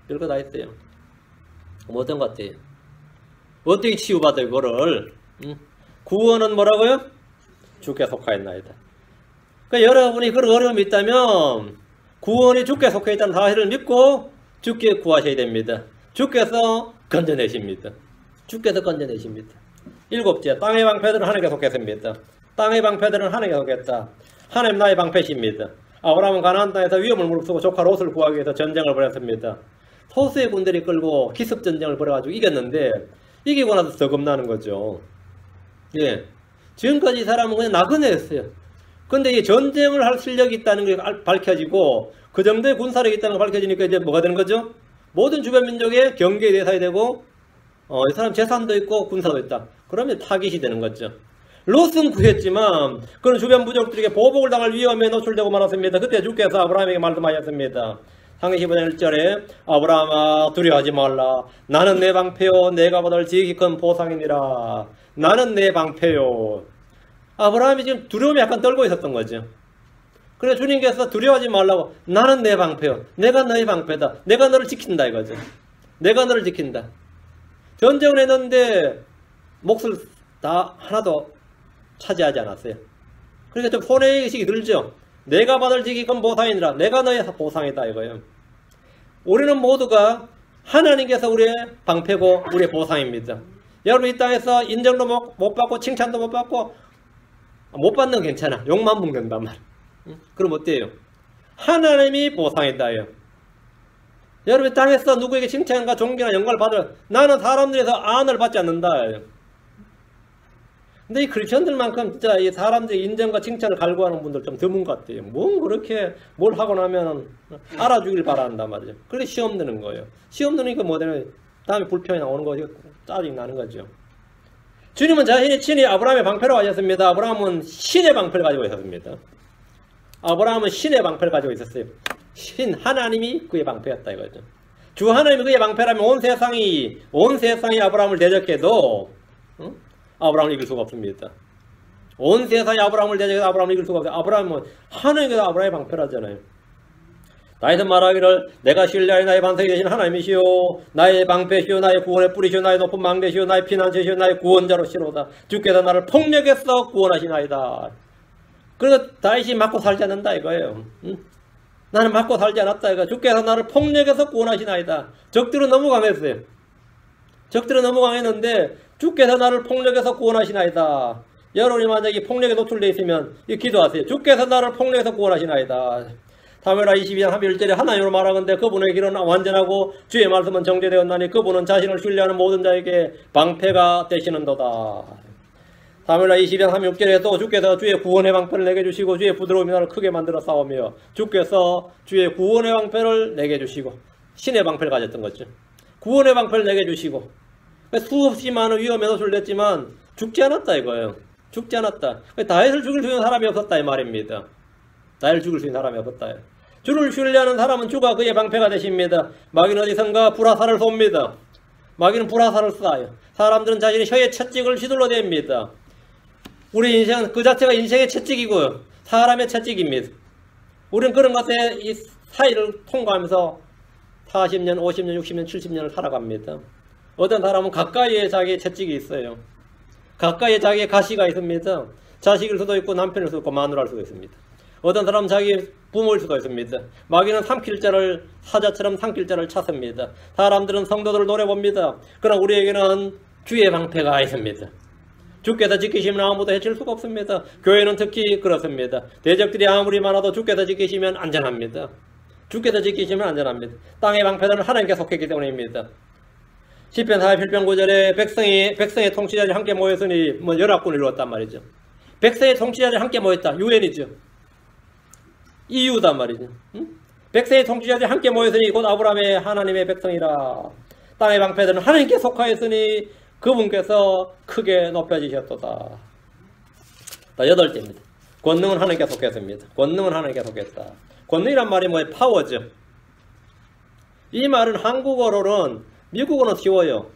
별거 다 있어요. 뭐 어떤 것 같아요? 어떻게 치유받아요 그거를? 구원은 뭐라고요? 주께 속하였나이다. 그러니까 여러분이 그런 어려움이 있다면 구원이 주께 속하였다는 사실을 믿고 주께 구하셔야 됩니다. 주께서 건져내십니다. 주께서 건져내십니다. 7째, 땅의 방패들은 하나님께 속했습니다. 땅의 방패들은 하나님께 속했다. 하나님 나의 방패십니다. 아브라함은 가나안 땅에서 위험을 무릅쓰고 조카 롯을 구하기 위해서 전쟁을 벌였습니다. 소수의 군대를 끌고 기습 전쟁을 벌여가지고 이겼는데 이기고 나서 더 겁나는 거죠. 예. 지금까지 이 사람은 그냥 나그네였어요. 근데 이 전쟁을 할 실력이 있다는 게 밝혀지고 그 정도의 군사력이 있다는 게 밝혀지니까 이제 뭐가 되는 거죠? 모든 주변 민족의 경계에 대사야 되고 이 사람 재산도 있고 군사도 있다. 그러면 타깃이 되는 거죠. 롯은 구했지만 그는 주변 부족들에게 보복을 당할 위험에 노출되고 말았습니다. 그때 주께서 아브라함에게 말씀하셨습니다. 상기 15장 1절에 아브라함아 두려워하지 말라. 나는 내 방패요 내가 받을 지극히 큰 보상이니라. 나는 내 방패요. 아브라함이 지금 두려움이 약간 떨고 있었던 거죠. 그래서 주님께서 두려워하지 말라고 나는 내 방패요. 내가 너의 방패다. 내가 너를 지킨다 이거죠. 내가 너를 지킨다. 전쟁을 했는데 몫을 다 하나도 차지하지 않았어요. 그러니까 좀 손해의식이 들죠. 내가 받을 지기건 보상이니라. 내가 너의 보상이다 이거예요. 우리는 모두가 하나님께서 우리의 방패고 우리의 보상입니다. 여러분 이 땅에서 인정도 못 받고 칭찬도 못 받고 못 받는 건 괜찮아. 욕만 먹는단 말이야. 그럼 어때요? 하나님이 보상이다요. 여러분 땅에서 누구에게 칭찬과 존경과 영광을 받을 나는 사람들에서 안을 받지 않는다. 근데 이 크리스천들만큼 진짜 이 사람들의 인정과 칭찬을 갈구하는 분들 좀 드문 것 같아요. 뭔 그렇게 뭘 하고 나면 알아주길 바란단 말이죠. 그래 시험 드는 거예요. 시험 드니까 뭐 되는 다음에 불평이 나오는 거죠. 짜증 나는 거죠. 주님은 자신이 친히 아브라함의 방패로 하셨습니다. 아브라함은 신의 방패를 가지고 있었습니다. 아브라함은 신의 방패를 가지고 있었어요. 신 하나님이 그의 방패였다 이거죠. 주 하나님이 그의 방패라면 온 세상이 아브라함을 대적해도 아브라함을 이길 수가 없습니다. 온 세상이 아브라함을 대적해도 아브라함을 이길 수가 없어요. 아브라함은 하나님께서 아브라함의 방패라잖아요. 다윗은 말하기를 내가 신뢰하여 나의 반석이 되신 하나님이시오 나의 방패시오 나의 구원의 뿌리시오 나의 높은 망대시오 나의 피난처시오 나의 구원자로시로다. 주께서 나를 폭력에서 구원하시나이다. 그래서 다윗이 맞고 살지 않는다 이거예요. 나는 맞고 살지 않았다 이거. 주께서 나를 폭력에서 구원하시나이다. 적들은 너무 강했어요. 적들은 너무 강했는데 주께서 나를 폭력에서 구원하시나이다. 여러분이 만약에 폭력에 노출되어 있으면 기도하세요. 주께서 나를 폭력에서 구원하시나이다. 사무엘하 22장 31절에 하나님으로 말하건대 그분의 길은 완전하고 주의 말씀은 정죄되었나니 그분은 자신을 신뢰하는 모든 자에게 방패가 되시는도다. 사무엘하 22장 36절에도 주께서 주의 구원의 방패를 내게 주시고 주의 부드러움이 나를 크게 만들어 싸우며 주께서 주의 구원의 방패를 내게 주시고 신의 방패를 가졌던 거죠. 구원의 방패를 내게 주시고 수없이 많은 위험에 노출됐지만 죽지 않았다 이거예요. 죽지 않았다. 다윗을 죽일 수 있는 사람이 없었다 이 말입니다. 다윗을 죽일 수 있는 사람이 없었다. 주를 신뢰하는 사람은 주가 그의 방패가 되십니다. 마귀는 어디선가 불화살을 쏩니다. 마귀는 불화살을 쏴요. 사람들은 자신의 혀의 채찍을 휘둘러 댑니다. 우리 인생은 그 자체가 인생의 채찍이고요. 사람의 채찍입니다. 우리는 그런 것에 이 사이를 통과하면서 40년, 50년, 60년, 70년을 살아갑니다. 어떤 사람은 가까이에 자기의 채찍이 있어요. 가까이에 자기의 가시가 있습니다. 자식일 수도 있고 남편일 수도 있고 마누라일 수도 있습니다. 어떤 사람은 자기 부모일 수도 있습니다. 마귀는 삼킬 자를 사자처럼 삼킬 자를 찾습니다. 사람들은 성도들을 노려봅니다. 그러나 우리에게는 주의 방패가 있습니다. 주께서 지키시면 아무도 해칠 수가 없습니다. 교회는 특히 그렇습니다. 대적들이 아무리 많아도 주께서 지키시면 안전합니다. 주께서 지키시면 안전합니다. 땅의 방패는 하나님께 속했기 때문입니다. 시편 47편 9절에 백성의 통치자들이 함께 모였으니 연합군을 이루었단 말이죠. 백성의 통치자들이 함께 모였다. 유엔이죠. EU단 말이죠. 백성의 통치자들이 함께 모였으니 곧 아브라함의 하나님의 백성이라. 땅의 방패들은 하나님께 속하였으니 그분께서 크게 높여지셨도다. 8절입니다. 권능은 하나님께 속했습니다. 권능은 하나님께 속했다. 권능이란 말이 뭐예요? 파워죠. 이 말은 한국어로는 미국어는 쉬워요.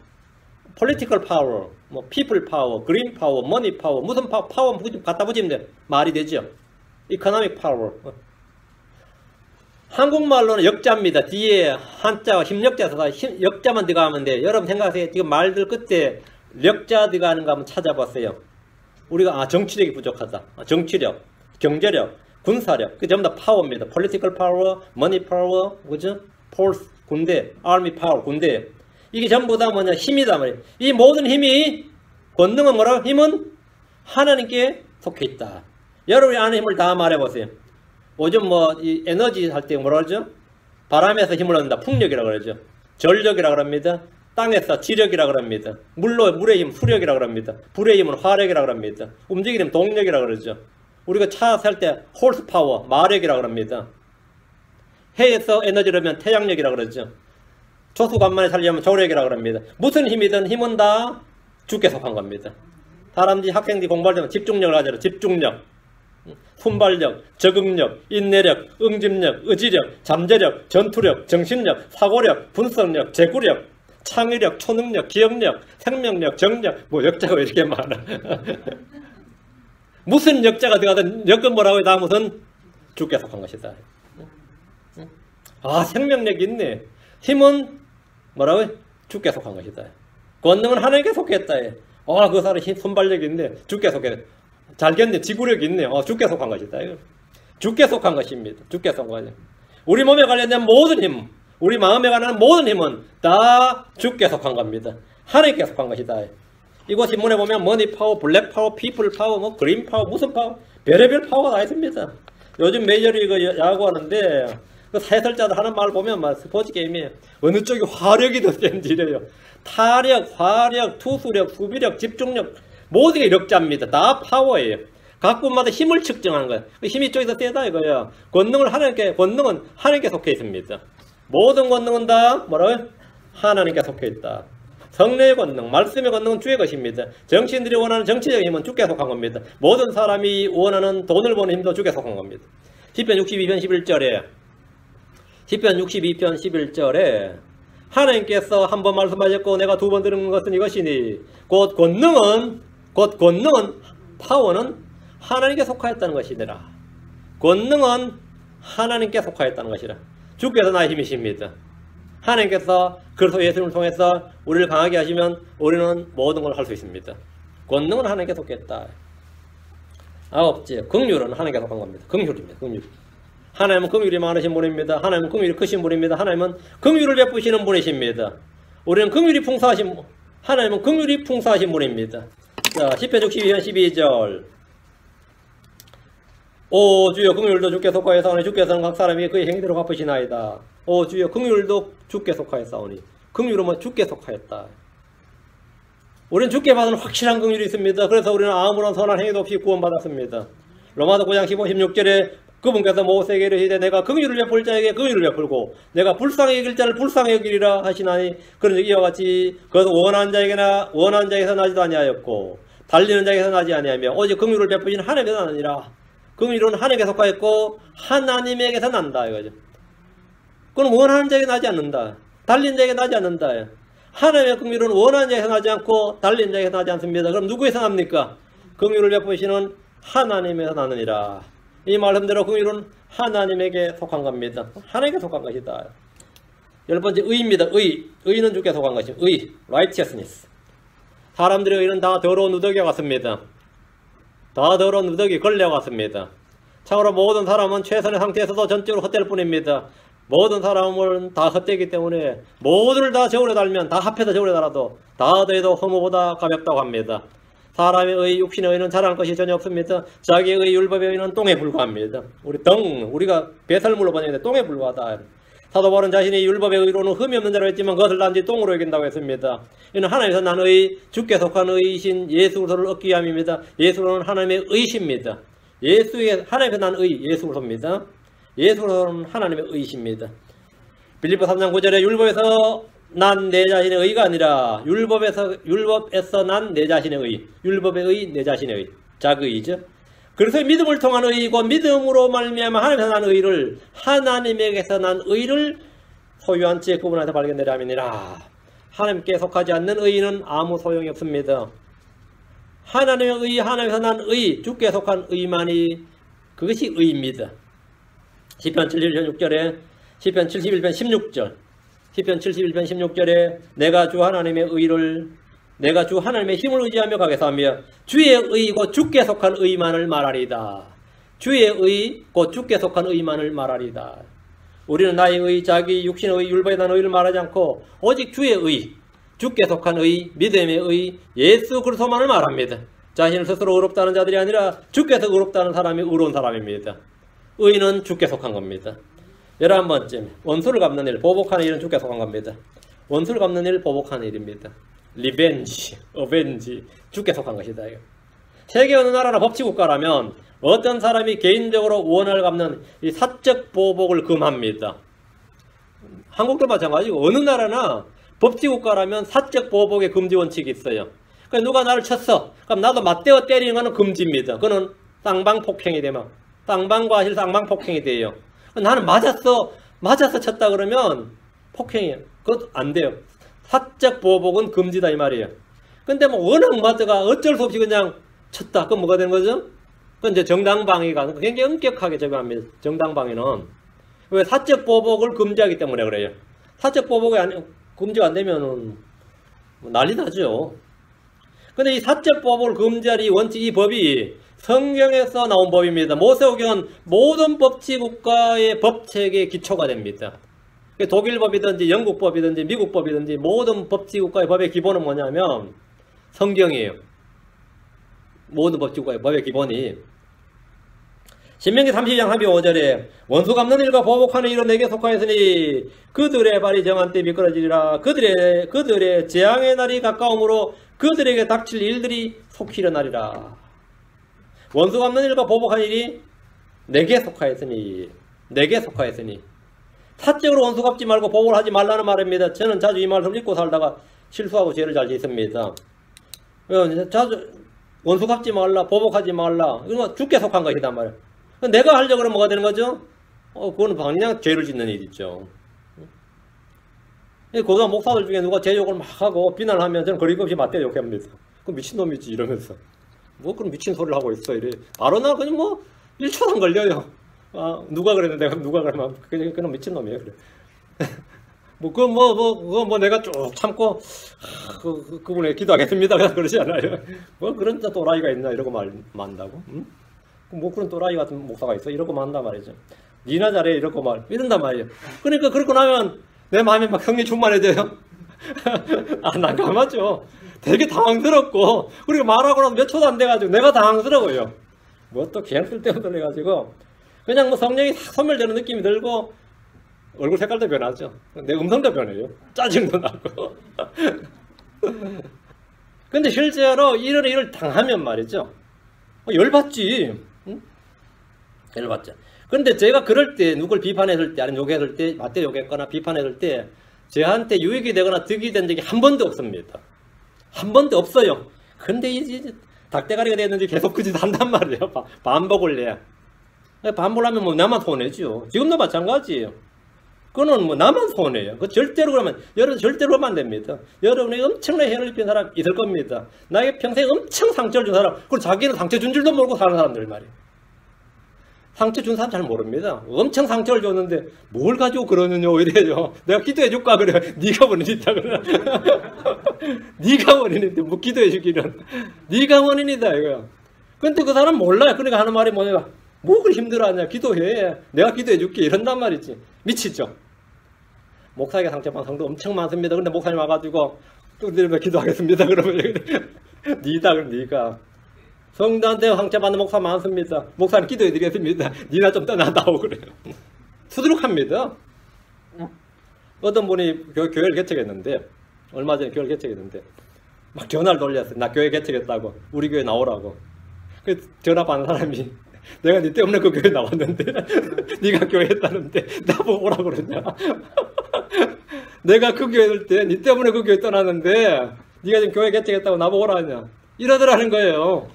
political power, people power, green power, money power, 무슨 파워 갖다 붙이면 돼. 말이 되죠. economic power. 한국말로는 역자입니다. 뒤에 한자가 힘역자에서 역자만 들어가면 돼. 여러분 생각하세요. 지금 말들 끝에 역자 들어가는 거 한번 찾아봤어요. 우리가 정치력이 부족하다. 정치력, 경제력, 군사력. 그 전부 다 파워입니다. political power, money power, 그죠? force, 군대, army power, 군대. 이게 전부 다 뭐냐? 힘이다 말이에요. 이 모든 힘이, 권능은 뭐라고? 힘은 하나님께 속해 있다. 여러분이 아는 힘을 다 말해보세요. 요즘 이 에너지 할 때 뭐라 그러죠? 바람에서 힘을 얻는다. 풍력이라고 그러죠. 전력이라고 합니다. 땅에서 지력이라고 합니다. 물의 힘, 수력이라고 합니다. 불의 힘은 화력이라고 합니다. 움직이는 힘, 동력이라고 그러죠. 우리가 차 살 때 홀스 파워, 마력이라고 합니다. 해에서 에너지를 얻으면 태양력이라고 그러죠. 조수간만에 살려면 조력이라고 합니다. 무슨 힘이든 힘은 다 주께 속한 겁니다. 사람들이 학생들이 공부할 때는 집중력을 하잖아요. 집중력, 순발력, 적응력, 인내력, 응집력, 의지력, 잠재력, 전투력, 정신력, 사고력, 분석력, 제구력, 창의력, 초능력, 기억력, 생명력, 정력. 역자가 왜 이렇게 많아? 무슨 역자가 들어가든 역은 뭐라고 해요? 다음은 주께 속한 것이다. 아, 생명력이 있네. 힘은 뭐라고요? 주께 속한 것이다. 권능은 하나님께 속했다. 아, 그 사람이 손발력이 있네. 주께 속해. 잘겠네. 지구력이 있네. 주께 속한 것이다. 주께 속한 것입니다. 주께 속한 것입니다. 우리 몸에 관련된 모든 힘, 우리 마음에 관한 모든 힘은 다 주께 속한 겁니다. 하나님께 속한 것이다. 이곳 신문에 보면 머니 파워, 블랙 파워, 피플 파워, 뭐 그린 파워, 무슨 파워, 별의별 파워가 다 있습니다. 요즘 메이저리그 야구하는데 그 해설자들 하는 말 보면 막 스포츠 게임에 어느 쪽이 화력이 더 센지 이래요. 타력, 화력, 투수력, 수비력, 집중력 모든 게 력자입니다. 다 파워예요. 각 분마다 힘을 측정하는 거예요. 힘이 쪽에서 세다 이거예요. 권능은 하나님께 속해 있습니다. 모든 권능은 다 뭐라고요? 하나님께 속해 있다. 성례의 권능, 말씀의 권능은 주의 것입니다. 정치인들이 원하는 정치적 힘은 주께 속한 겁니다. 모든 사람이 원하는 돈을 버는 힘도 주께 속한 겁니다. 시편 62편 11절에 시편 62편 11절에 하나님께서 한 번 말씀하셨고 내가 두 번 들은 것은 이것이니 곧 권능은 파워는 하나님께 속하였다는 것이니라. 권능은 하나님께 속하였다는 것이라. 주께서 나의 힘이십니다. 하나님께서 그리스도 예수님을 통해서 우리를 강하게 하시면 우리는 모든 걸 할 수 있습니다. 권능은 하나님께 속했다. 아홉째, 긍휼은 하나님께 속한 겁니다. 긍휼입니다. 긍휼. 하나님은 긍휼이 많으신 분입니다. 하나님은 긍휼이 크신 분입니다. 하나님은 긍휼을 베푸시는 분이십니다. 우리는 긍휼이 풍성하신 하나님은 긍휼이 풍성하신 분입니다. 자, 시편 62편 12절. 오 주여 긍휼도 주께 속하였사오니 주께서는 각 사람이 그의 행위대로 갚으시나이다. 오 주여 긍휼도 주께 속하였사오니 긍휼은 뭐 주께 속하였다. 우리는 주께 받은 확실한 긍휼이 있습니다. 그래서 우리는 아무런 선한 행위도 없이 구원받았습니다. 로마서 9장 15, 16절에 그분께서 모세에게 이르시되 내가 긍휼을 베풀 자에게 긍휼을 베풀고 내가 불쌍히 여길 자를 불쌍히 여기리라 하시나니 그런즉 이와 같이 그것은 원하는 자에게서 나지도 아니하였고 달리는 자에게서 나지 아니하며 오직 긍휼을 베푸신 하나님께서 나느니라. 긍휼은 하나님께 속하였고 하나님에게서 난다 이거죠. 그건 원하는 자에게 나지 않는다. 달리는 자에게 나지 않는다. 하나님의 긍휼은 원하는 자에게서 나지 않고 달리는 자에게서 나지 않습니다. 그럼 누구에서 납니까? 긍휼을 베푸시는 하나님에서 나느니라. 이 말씀대로 긍휼은 하나님에게 속한 겁니다. 하나님께 속한 것이다. 열 번째 의입니다. 의는 주께 속한 것입니다. righteousness. 사람들의 의는 다 더러운 누더기와 같습니다. 다 더러운 누더기 걸레와 같습니다. 참으로 모든 사람은 최선의 상태에서도 전적으로 헛될 뿐입니다. 모든 사람은 다 헛되기 때문에 모두를 다 저울에 달면 다 합해서 저울에 달아도 다 더해도 허무보다 가볍다고 합니다. 사람의 의, 육신의 의는 자랑할 것이 전혀 없습니다. 자기의 의, 율법의 의는 똥에 불과합니다. 우리가 배설물로 번역했는데 똥에 불과하다. 사도 바울은 자신이 율법의 의로는 흠이 없는 자로 했지만 그것을 단지 똥으로 여긴다고 했습니다. 이는 하나님께서 난 의, 주께 속한 의이신 예수 그리스도를 얻기 위함입니다. 예수는 하나님의 의십니다. 하나님께서 난 의, 예수 그리스도입니다. 예수 그리스도는 하나님의 의십니다. 빌립보 3장 9절에 율법에서 난 내 자신의 의가 아니라 율법에서 난 내 자신의 의, 율법의 의, 내 자신의 의, 자의이죠. 그래서 믿음을 통한 의이고 믿음으로 말미암아 하나님께서 난 의를 하나님에게서 난 의를 소유한 채 그분한테 발견되려 함이니라. 하나님께 속하지 않는 의는 아무 소용이 없습니다. 하나님의 의, 하나님께서 난 의, 주께 속한 의만이 그것이 의입니다. 시편 71편 6절에 시편 71편 16절 시편 71편 16절에 내가 주 하나님의 힘을 의지하며 가겠사오며 주의 의 곧 주께 속한 의만을 말하리다. 주의 의 곧 주께 속한 의만을 말하리다. 우리는 나의 의, 자기 육신의 의, 율법에 대한 의를 말하지 않고 오직 주의 의, 주께 속한 의, 믿음의 의, 예수 그리스도만을 말합니다. 자신을 스스로 의롭다는 자들이 아니라 주께서 의롭다는 사람이 의로운 사람입니다. 의는 주께 속한 겁니다. 11번째, 원수를 갚는 일, 보복하는 일은 주께 속한 겁니다. 원수를 갚는 일, 보복하는 일입니다. 리벤지, 어벤지, 주께 속한 것이다. 세계 어느 나라나 법치국가라면 어떤 사람이 개인적으로 원한을 갚는 이 사적 보복을 금합니다. 한국도 마찬가지고 어느 나라나 법치국가라면 사적 보복의 금지 원칙이 있어요. 그러니까 누가 나를 쳤어. 그럼 나도 맞대어 때리는 것은 금지입니다. 그거는 쌍방폭행이 되면 쌍방과실 쌍방폭행이 돼요. 나는 맞았어 쳤다 그러면 폭행이에요. 그것도 안 돼요. 사적 보복은 금지다 이 말이에요. 근데 뭐 워낙 맞다가 어쩔 수 없이 그냥 쳤다. 그럼 뭐가 되는 거죠? 근데 정당방위가 굉장히 엄격하게 적용합니다. 정당방위는. 왜? 사적보복을 금지하기 때문에 그래요. 사적보복이 금지가 안 되면은 난리 나죠. 근데 이 사적보복을 금지할 이 원칙, 이 법이 성경에서 나온 법입니다. 모세오경은 모든 법치국가의 법체계의 기초가 됩니다. 독일법이든지 영국법이든지 미국법이든지 모든 법치국가의 법의 기본은 뭐냐면 성경이에요. 모든 법치국가의 법의 기본이. 신명기 30장 35절에 원수 갚는 일과 보복하는 일은 내게 속하였으니 그들의 발이 정한 때 미끄러지리라. 그들의 재앙의 날이 가까우므로 그들에게 닥칠 일들이 속히 일어나리라. 원수 갚는 일과 보복하는 일이 내게 속하였으니 사적으로 원수 갚지 말고 보복을 하지 말라는 말입니다. 저는 자주 이 말을 읽고 살다가 실수하고 죄를 잘 짓습니다. 자주 원수 갚지 말라, 보복하지 말라. 이건 주께 속한 것이단 말이에요. 내가 하려고 그러면 뭐가 되는 거죠? 그거는 그냥 죄를 짓는 일이죠. 고등학 목사들 중에 누가 제 욕을 막 하고 비난을 하면 저는 거리없이 맞대 욕합니다. 그럼 미친놈이지 이러면서. 뭐 그런 미친 소리를 하고 있어 이래. 바로 나 그냥 뭐 1초도 안 걸려요. 누가 그랬는데 누가 그러면 그냥 미친놈이에요. 그래. 그거 내가 쭉 참고 그분에게 기도하겠습니다. 그러지 않아요. 뭐 그런 또라이가 있나 이러고 만다고. 응? 뭐 그런 또라이 같은 목사가 있어 이러고 만단 말이죠. 니나 잘해 이러고 이런단 말이에요. 그러니까 그러고 나면 내 마음에 막 성리 충만해져요. 난감하죠. 되게 당황스럽고 그리고 말하고 나서 몇 초도 안 돼가지고 내가 당황스러워요. 뭐 또 그냥 쓸데없는 해가지고 그냥 뭐 성령이 싹 소멸되는 느낌이 들고 얼굴 색깔도 변하죠. 내 음성도 변해요. 짜증도 나고. 근데 실제로 이런 일을 당하면 말이죠. 열받지. 응? 열받죠. 근데 제가 그럴 때 누굴 비판했을 때 아니면 욕했을 때 맞대 욕했거나 비판했을 때 저한테 유익이 되거나 득이 된 적이 한 번도 없습니다. 한 번도 없어요. 근데 이제 닭대가리가 됐는지 계속 그 짓 한단 말이에요. 반복을 해. 반복을 하면 뭐 나만 손해죠. 지금도 마찬가지예요. 그거는 뭐 나만 손해요. 그 절대로 그러면 여러분 절대로 하면 안 됩니다. 여러분이 엄청나게 해를 입힌 사람 있을 겁니다. 나에게 평생 엄청 상처를 준 사람, 그리고 자기는 상처 준 줄도 모르고 사는 사람들 말이에요. 상처 준 사람 잘 모릅니다. 엄청 상처를 줬는데 뭘 가지고 그러느냐 이래요. 내가 기도해 줄까 그래. 네가 원인이다 그래. 네가 원인인데 뭐 기도해 주기는. 네가 원인이다 이거야. 근데 그 사람 몰라요. 그러니까 하는 말이 뭐냐. 뭐 그리 힘들어하냐. 기도해. 내가 기도해 줄게. 이런단 말이지. 미치죠. 목사에게 상처받은 성도 엄청 많습니다. 근데 목사님 와가지고 또 기도하겠습니다. 그러면 니다 그럼 네가. 성도한테 상처받는 목사 많습니다. 목사님 기도해 드리겠습니다. 니나 좀 떠나다오 그래요. 수두룩합니다. 어떤 분이 교회를 개척했는데 얼마 전에 교회를 개척했는데 막 전화를 돌렸어요. 나 교회 개척했다고. 우리 교회 나오라고. 그 전화 받는 사람이 내가 니 때문에 그 교회 나왔는데 니가 교회 했다는데 나보고 오라고 그러냐. 내가 그 교회 올 때 니 때문에 그 교회 떠났는데 니가 지금 교회 개척했다고 나보고 오라 하냐. 이러더라는 거예요.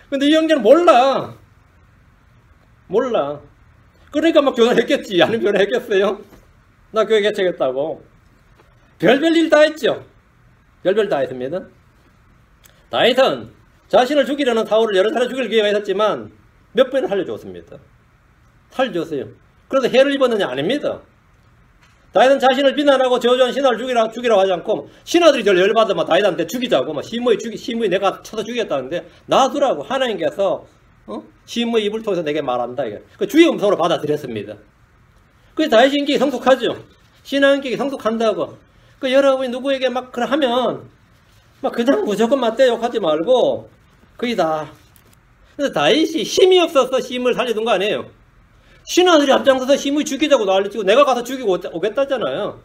근데 이 형제는 몰라. 그러니까 막 변화했겠지. 아니면 변화했겠어요? 나 교회 개척했다고. 별별 일 다 했죠. 별별 다 했습니다. 다윗은 자신을 죽이려는 사울을 여러 차례 죽일 기회가 있었지만 몇 번을 살려줬습니다. 살려줬어요. 그래서 해를 입었느냐? 아닙니다. 다윗은 자신을 비난하고 저주한 신하를 죽이라고 하지 않고 신하들이 저를 열받으면 다윗한테 죽이자고 막 시므이 내가 쳐서 죽였다는데 놔두라고 하나님께서 시므이 입을 통해서 내게 말한다. 이게. 그 주의 음성으로 받아들였습니다. 그래서 다윗이 인격이 성숙하죠. 신하 인격이 성숙한다고. 그 여러분이 누구에게 막 하면 막 그냥 무조건 맞대 욕하지 말고 거의 다. 그래서 다윗이 힘이 없어서 시므이를 살려둔 거 아니에요. 신하들이 앞장서서 시므이 죽이자고 난리치고 내가 가서 죽이고 오겠다잖아요.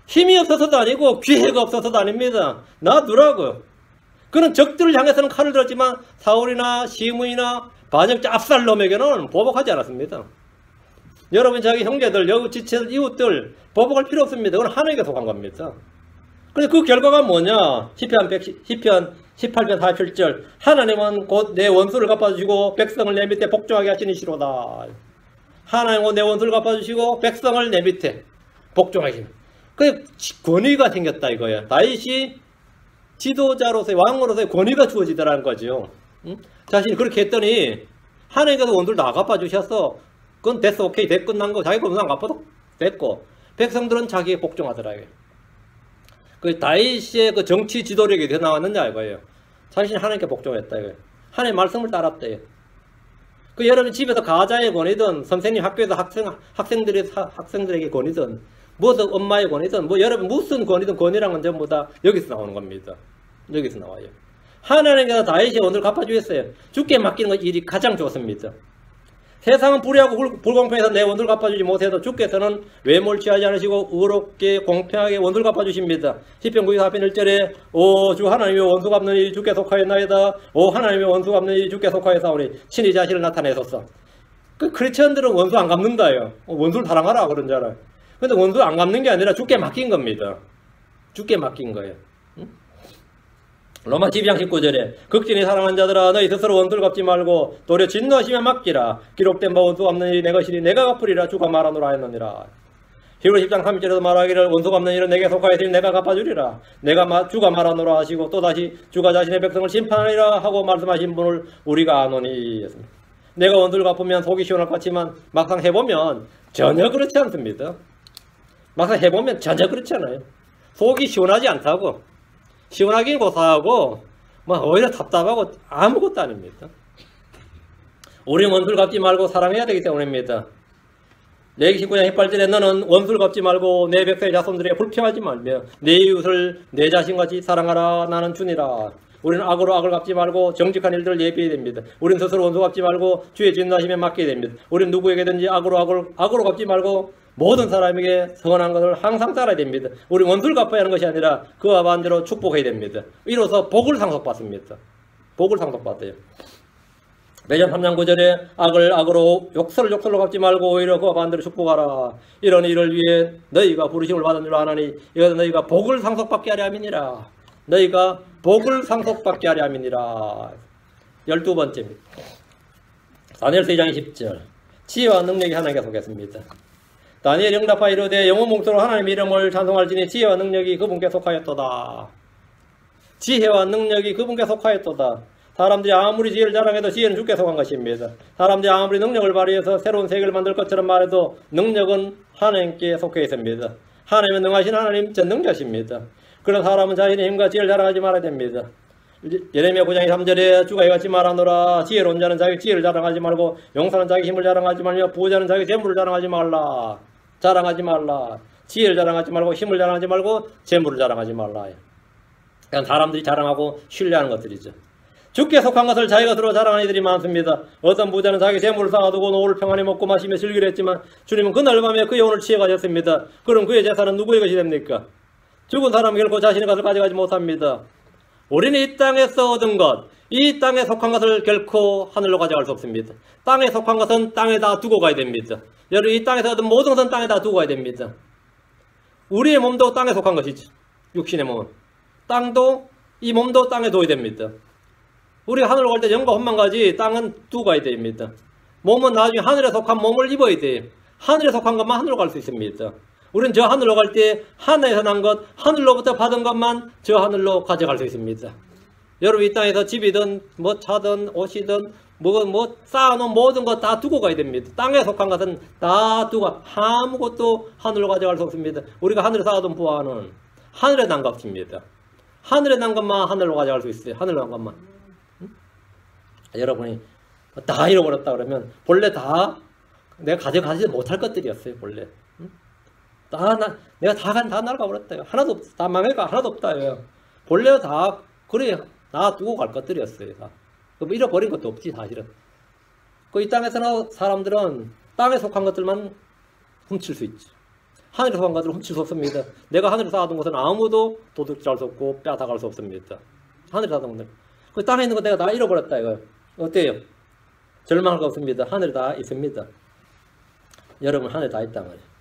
힘이 없어서도 아니고 기회가 없어서도 아닙니다. 놔두라고요. 그는 적들을 향해서는 칼을 들었지만 사울이나 시므이나 반역자 압살롬에게는 보복하지 않았습니다. 여러분 자기 형제들, 여우 지체 이웃들 보복할 필요 없습니다. 그건 하나님께 속한 겁니다. 그래서 그 결과가 뭐냐? 시편 18편 47절 하나님은 곧 내 원수를 갚아주시고 백성을 내 밑에 복종하게 하시니시로다. 하나님은 내 원수를 갚아주시고 백성을 내 밑에 복종하시는. 그 권위가 생겼다 이거예요. 다윗이 지도자로서의 왕으로서의 권위가 주어지더라는 거죠. 응? 자신이 그렇게 했더니 하나님께서 원수를 다 갚아주셨어. 그건 됐어. 오케이. 됐 끝난 거. 자기가 원수 안 갚아도 됐고. 백성들은 자기에 복종하더라고요. 그 다윗의 그 정치 지도력이 어디서 나왔느냐 이거예요. 자신이 하나님께 복종했다 이거예요. 하나님의 말씀을 따랐대요. 그 여러분 집에서 가자의 권위든 선생님 학교에서 학생들에게 권위든 무슨 엄마의 권위든 뭐 여러분 무슨 권위든 권위란 건 전부 다 여기서 나오는 겁니다. 여기서 나와요. 하나님께서 다윗이 오늘 갚아주셨어요. 주께 맡기는 것 일이 가장 좋습니다. 세상은 불의하고 불공평해서 내 원수를 갚아주지 못해도 주께서는 외모를 취하지 않으시고 의롭게 공평하게 원수를 갚아주십니다. 시편 94편 1절에 오 주 하나님의 원수 갚는 일이 주께 속하였나이다. 오 하나님의 원수 갚는 일이 주께 속하였사오니 친히 자신을 나타내소서. 그 크리스천들은 원수 안 갚는다요. 원수를 사랑하라 그런 줄 알아요. 근데 원수 안 갚는 게 아니라 주께 맡긴 겁니다. 주께 맡긴 거예요. 로마 12장 19절에 극진히 사랑한 자들아 너희 스스로 원수를 갚지 말고 도리어 진노하시며 맡기라. 기록된 바 원수 갚는 일이 내 것이니 내가 갚으리라. 주가 말하노라 했느니라. 히브리 10장 3절에도 말하기를 원수 갚는 일은 내게 속하였으니 내가 갚아주리라. 주가 말하노라 하시고 또다시 주가 자신의 백성을 심판하리라 하고 말씀하신 분을 우리가 아노니. 내가 원수를 갚으면 속이 시원할 것 같지만 막상 해보면 전혀 그렇지 않습니다. 막상 해보면 전혀 그렇지 않아요. 속이 시원하지 않다고. 시원하긴 고사하고 오히려 답답하고 아무것도 아닙니다. 우리 원수를 갚지 말고 사랑해야 되기 때문입니다. 레위기 19장 18절에 너는 원수를 갚지 말고 내 백성의 자손들에게 불평하지 말며 내 이웃을 내 자신같이 사랑하라. 나는 주니라. 우리는 악으로 악을 갚지 말고 정직한 일들을 예비해야 됩니다. 우리는 스스로 원수 갚지 말고 주의 진노하심에 맡겨야 됩니다. 우리는 누구에게든지 악으로 갚지 말고 모든 사람에게 선한 것을 항상 따라야 됩니다. 우리 원수를 갚아야 하는 것이 아니라 그와 반대로 축복해야 됩니다. 이로써 복을 상속받습니다. 복을 상속받아요. 매전 3장 9절에 악을 악으로 욕설을 욕설로 갚지 말고 오히려 그와 반대로 축복하라. 이런 일을 위해 너희가 부르심을 받은 줄 아나니 이것은 너희가 복을 상속받게 하려 함이니라. 너희가 복을 상속받게 하려 함이니라. 12번째입니다. 다니엘서 2장 10절 지혜와 능력이 하나님께 속했습니다. 다니엘이 응답하여 이르되 영혼 목소리로 하나님의 이름을 찬송할지니 지혜와 능력이 그분께 속하였도다. 지혜와 능력이 그분께 속하였도다. 사람들이 아무리 지혜를 자랑해도 지혜는 주께 속한 것입니다. 사람들이 아무리 능력을 발휘해서 새로운 세계를 만들 것처럼 말해도 능력은 하나님께 속해 있습니다. 하나님은 능하신 하나님 전능자십니다. 그런 사람은 자신의 힘과 지혜를 자랑하지 말아야 됩니다. 예레미야 9장 3절에 주가 이같이 말하노라. 지혜로운 자는 자기 지혜를 자랑하지 말고 용사는 자기 힘을 자랑하지 말며 부자는 자기 재물을 자랑하지 말라. 자랑하지 말라. 지혜를 자랑하지 말고 힘을 자랑하지 말고 재물을 자랑하지 말라. 그냥 사람들이 자랑하고 신뢰하는 것들이죠. 주께 속한 것을 자기 것으로 자랑하는 이들이 많습니다. 어떤 부자는 자기 재물을 쌓아두고 노후를 평안히 먹고 마시며 즐기려 했지만 주님은 그날 밤에 그의 영혼을 취해가셨습니다. 그럼 그의 재산은 누구의 것이 됩니까? 죽은 사람은 결코 자신의 것을 가져가지 못합니다. 우리는 이 땅에서 얻은 것, 이 땅에 속한 것을 결코 하늘로 가져갈 수 없습니다. 땅에 속한 것은 땅에다 두고 가야 됩니다. 여러분 이 땅에서 얻은 모든 것은 땅에다 두고 가야 됩니다. 우리의 몸도 땅에 속한 것이죠. 육신의 몸은. 땅도 이 몸도 땅에 둬야 됩니다. 우리가 하늘로 갈 때 영과 혼만 가지 땅은 두고 가야 됩니다. 몸은 나중에 하늘에 속한 몸을 입어야 돼요. 하늘에 속한 것만 하늘로 갈 수 있습니다. 우리는 저 하늘로 갈 때 하늘에서 난 것, 하늘로부터 받은 것만 저 하늘로 가져갈 수 있습니다. 여러분 이 땅에서 집이든 뭐 차든 옷이든 뭐 쌓아놓은 모든 것 다 두고 가야 됩니다. 땅에 속한 것은 다 두고 아무것도 하늘로 가져갈 수 없습니다. 우리가 하늘에 쌓아둔 부하는 하늘에 난 것입니다. 하늘에 난 것만 하늘로 가져갈 수 있어요. 하늘로 난 것만. 응? 여러분이 다 잃어버렸다 그러면 본래 다 내가 가져가지 못할 것들이었어요. 본래. 응? 내가 다 날아가버렸다. 하나도 없다. 다 망해가 하나도 없다. 본래 다 그래 놔두고 갈 것들이었어요. 다. 그럼 잃어버린 것도 없지 사실은. 이 땅에서는 사람들은 땅에 속한 것들만 훔칠 수 있지. 하늘에 속한 것들은 훔칠 수 없습니다. 내가 하늘에 쌓아둔 것은 아무도 도둑질 수 없고 빼앗아갈 수 없습니다. 하늘에 쌓아둔 것들. 그 땅에 있는 거 내가 다 잃어버렸다 이거. 어때요? 절망할 거 없습니다. 하늘에 다 있습니다. 여러분 하늘에 다 있단 말이에요.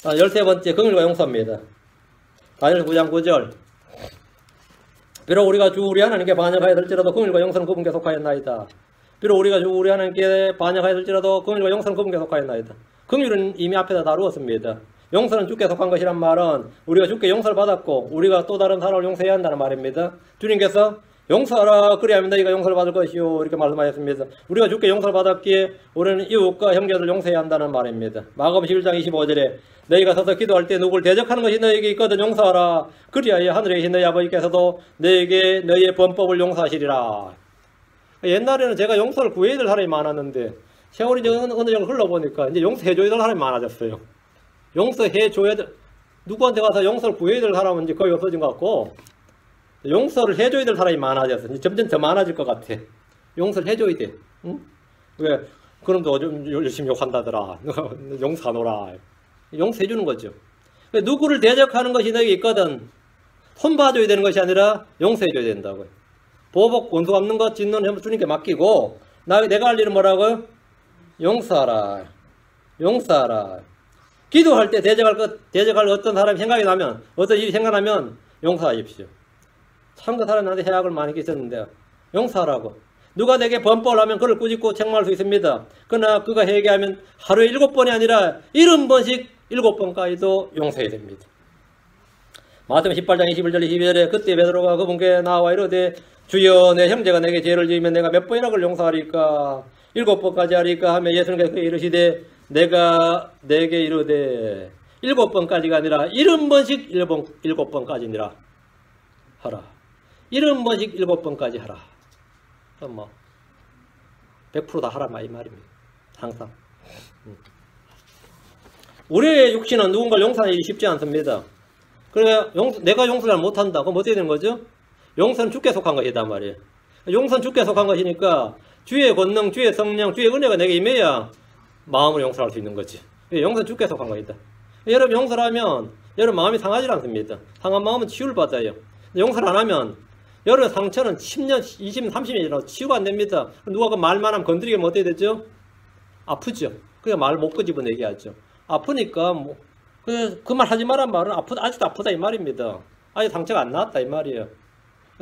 13번째 긍휼과 용서입니다. 다니엘 9장 9절 비록 우리가 주 우리 하나님께 반역하였을지라도 긍휼과 용서는 그분께 속하였나이다. 비록 우리가 주 우리 하나님께 반역하였을지라도 긍휼과 용서는 그분께 속하였나이다. 긍휼은 이미 앞에다 다루었습니다. 용서는 주께 속한 것이란 말은 우리가 주께 용서를 받았고 우리가 또 다른 사람을 용서해야 한다는 말입니다. 주님께서 용서하라. 그래야만 너희가 용서를 받을 것이요. 이렇게 말씀하셨습니다. 우리가 주께 용서를 받았기에 우리는 이웃과 형제를 용서해야 한다는 말입니다. 마가복음 11장 25절에 너희가 서서 기도할 때 누구를 대적하는 것이 너희에게 있거든 용서하라. 그리하여 하늘에 계신 너희 아버지께서도 너희에게 너희의 범법을 용서하시리라. 옛날에는 제가 용서를 구해야 될 사람이 많았는데 세월이 어느 정도 흘러보니까 이제 용서해줘야 될 사람이 많아졌어요. 용서해줘야 될, 누구한테 가서 용서를 구해야 될 사람은 이제 거의 없어진 것 같고 용서를 해줘야 될 사람이 많아졌어. 이제 점점 더 많아질 것 같아. 용서를 해줘야 돼. 응? 왜? 그럼도 열심히 욕한다더라. 용서하노라. 용서해주는 거죠. 누구를 대적하는 것이 너에게 있거든 손 봐줘야 되는 것이 아니라 용서해줘야 된다고요. 보복 원수 갚는 것 짓는 주님께 맡기고 내가 할 일은 뭐라고요? 용서하라. 용서하라. 기도할 때 대적할 어떤 사람이 생각이 나면 어떤 일이 생각나면 용서하십시오. 참 그 사람이 나한테 해악을 많이 끼쳤는데 용서하라고. 누가 내게 범법을 하면 그를 꾸짖고 책망할 수 있습니다. 그러나 그가 회개하면 하루에 7번이 아니라 70번씩 7번까지도 용서해야 됩니다. 마태복음 18장 21절 22절에 그때 베드로가 그분께 나와 이르되 주여 내 형제가 내게 죄를 지으면 내가 몇 번이나 그를 용서하리까 7번까지 하리까 하며 예수님께서 이르시되 내가 내게 이르되 7번까지가 아니라 70번씩 7번까지니라 하라. 70번씩 7번까지 하라. 그럼 뭐 100% 다 하라 이 말입니다. 항상. 우리의 육신은 누군가를 용서하는 일이 쉽지 않습니다. 그래 내가 용서를 못한다. 그럼 어떻게 되는 거죠? 용서는 주께 속한 것이단 말이에요. 용서는 주께 속한 것이니까 주의 권능, 주의 성령, 주의 은혜가 내게 임해야 마음으로 용서할 수 있는 거지. 용서는 주께 속한 것이다. 여러분 용서를 하면 여러분 마음이 상하지 않습니다. 상한 마음은 치유를 받아요. 용서를 안 하면 여러분 상처는 10년, 20년, 30년이 지나도 치유가 안 됩니다. 누가 그 말만 하면 건드리면 어떻게 되죠? 아프죠. 그냥 말 못 끄집어내게 하죠. 아프니까 뭐 그 말 하지 말란 말은 아직도 아프다 이 말입니다. 아직 상처가 안 나왔다 이 말이에요.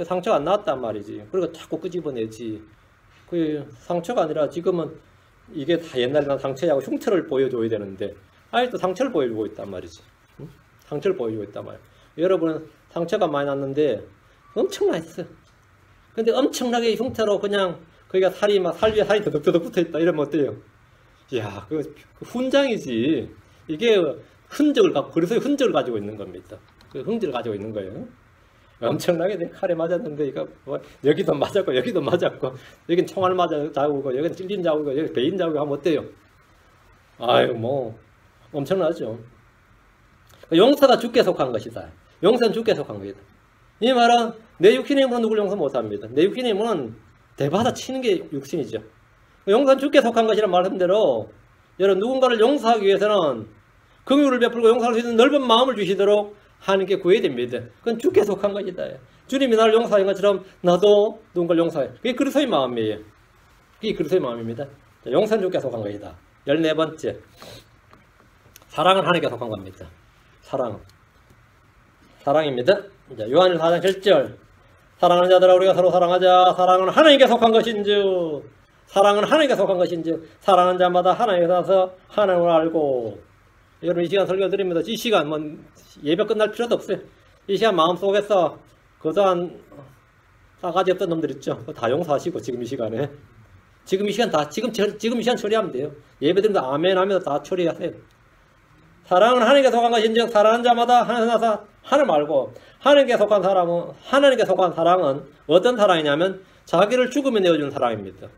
상처가 안 나왔단 말이지. 그리고 자꾸 끄집어내지. 그 상처가 아니라 지금은 이게 다 옛날에 난 상처하고 흉터를 보여줘야 되는데 아직도 상처를 보여주고 있단 말이지. 응? 상처를 보여주고 있단 말이야. 여러분은 상처가 많이 났는데 엄청나했어. 근데 엄청나게 흉터로 그냥 거기가 살 위에 살이 더덕더덕 붙어있다 이러면 어때요? 이야, 그 훈장이지. 이게 흔적을 갖고, 그래서 흔적을 가지고 있는 겁니다. 그 흔적을 가지고 있는 거예요. 엄청나게 내 칼에 맞았는데, 이거 뭐 여기도 맞았고, 여기도 맞았고, 여긴 총알 맞아 자국이고, 여긴 찔린 자국이고, 여기 베인 자국이 하면 어때요? 아유, 뭐, 엄청나죠. 용서가 주께 속한 것이다. 용서는 주께 속한 것이다. 이 말은 내 육신의 힘으로 누굴 용서 못합니다. 내 육신의 힘은 대받아 치는 게 육신이죠. 용서는 주께 속한 것이란 말씀대로 여러분 누군가를 용서하기 위해서는 긍휼을 베풀고 용서할 수 있는 넓은 마음을 주시도록 하나님께 구해야 됩니다. 그건 주께 속한 것이다. 주님이 나를 용서하는 것처럼 나도 누군가를 용서해. 그게 그리스도의 마음이에요. 그게 그리스도의 마음입니다. 용서는 주께 속한 것이다. 14번째 사랑은 하나님께 속한 겁니다. 사랑입니다. 요한일서 4장 7절 사랑하는 자들아 우리가 서로 사랑하자. 사랑은 하나님께 속한 것인즉 사랑은 하나님께 속한 것인즉 사랑하는 자마다 하나님께 나서 하나님을 알고. 여러분 이 시간 설교 드립니다. 이 시간 뭐 예배 끝날 필요도 없어요. 이 시간 마음속에서 그동안 싸가지 없던 놈들 있죠. 다 용서하시고 지금 이 시간에 지금 이 시간 처리하면 돼요. 예배 드리면서 아멘 하면서 다 처리하세요. 사랑은 하나님께 속한 것인즉 사랑하는 자마다 하나님께 나서 하나님 알고. 하나님께 속한 사랑은 어떤 사랑이냐면 자기를 죽음에 내어주는 사랑입니다.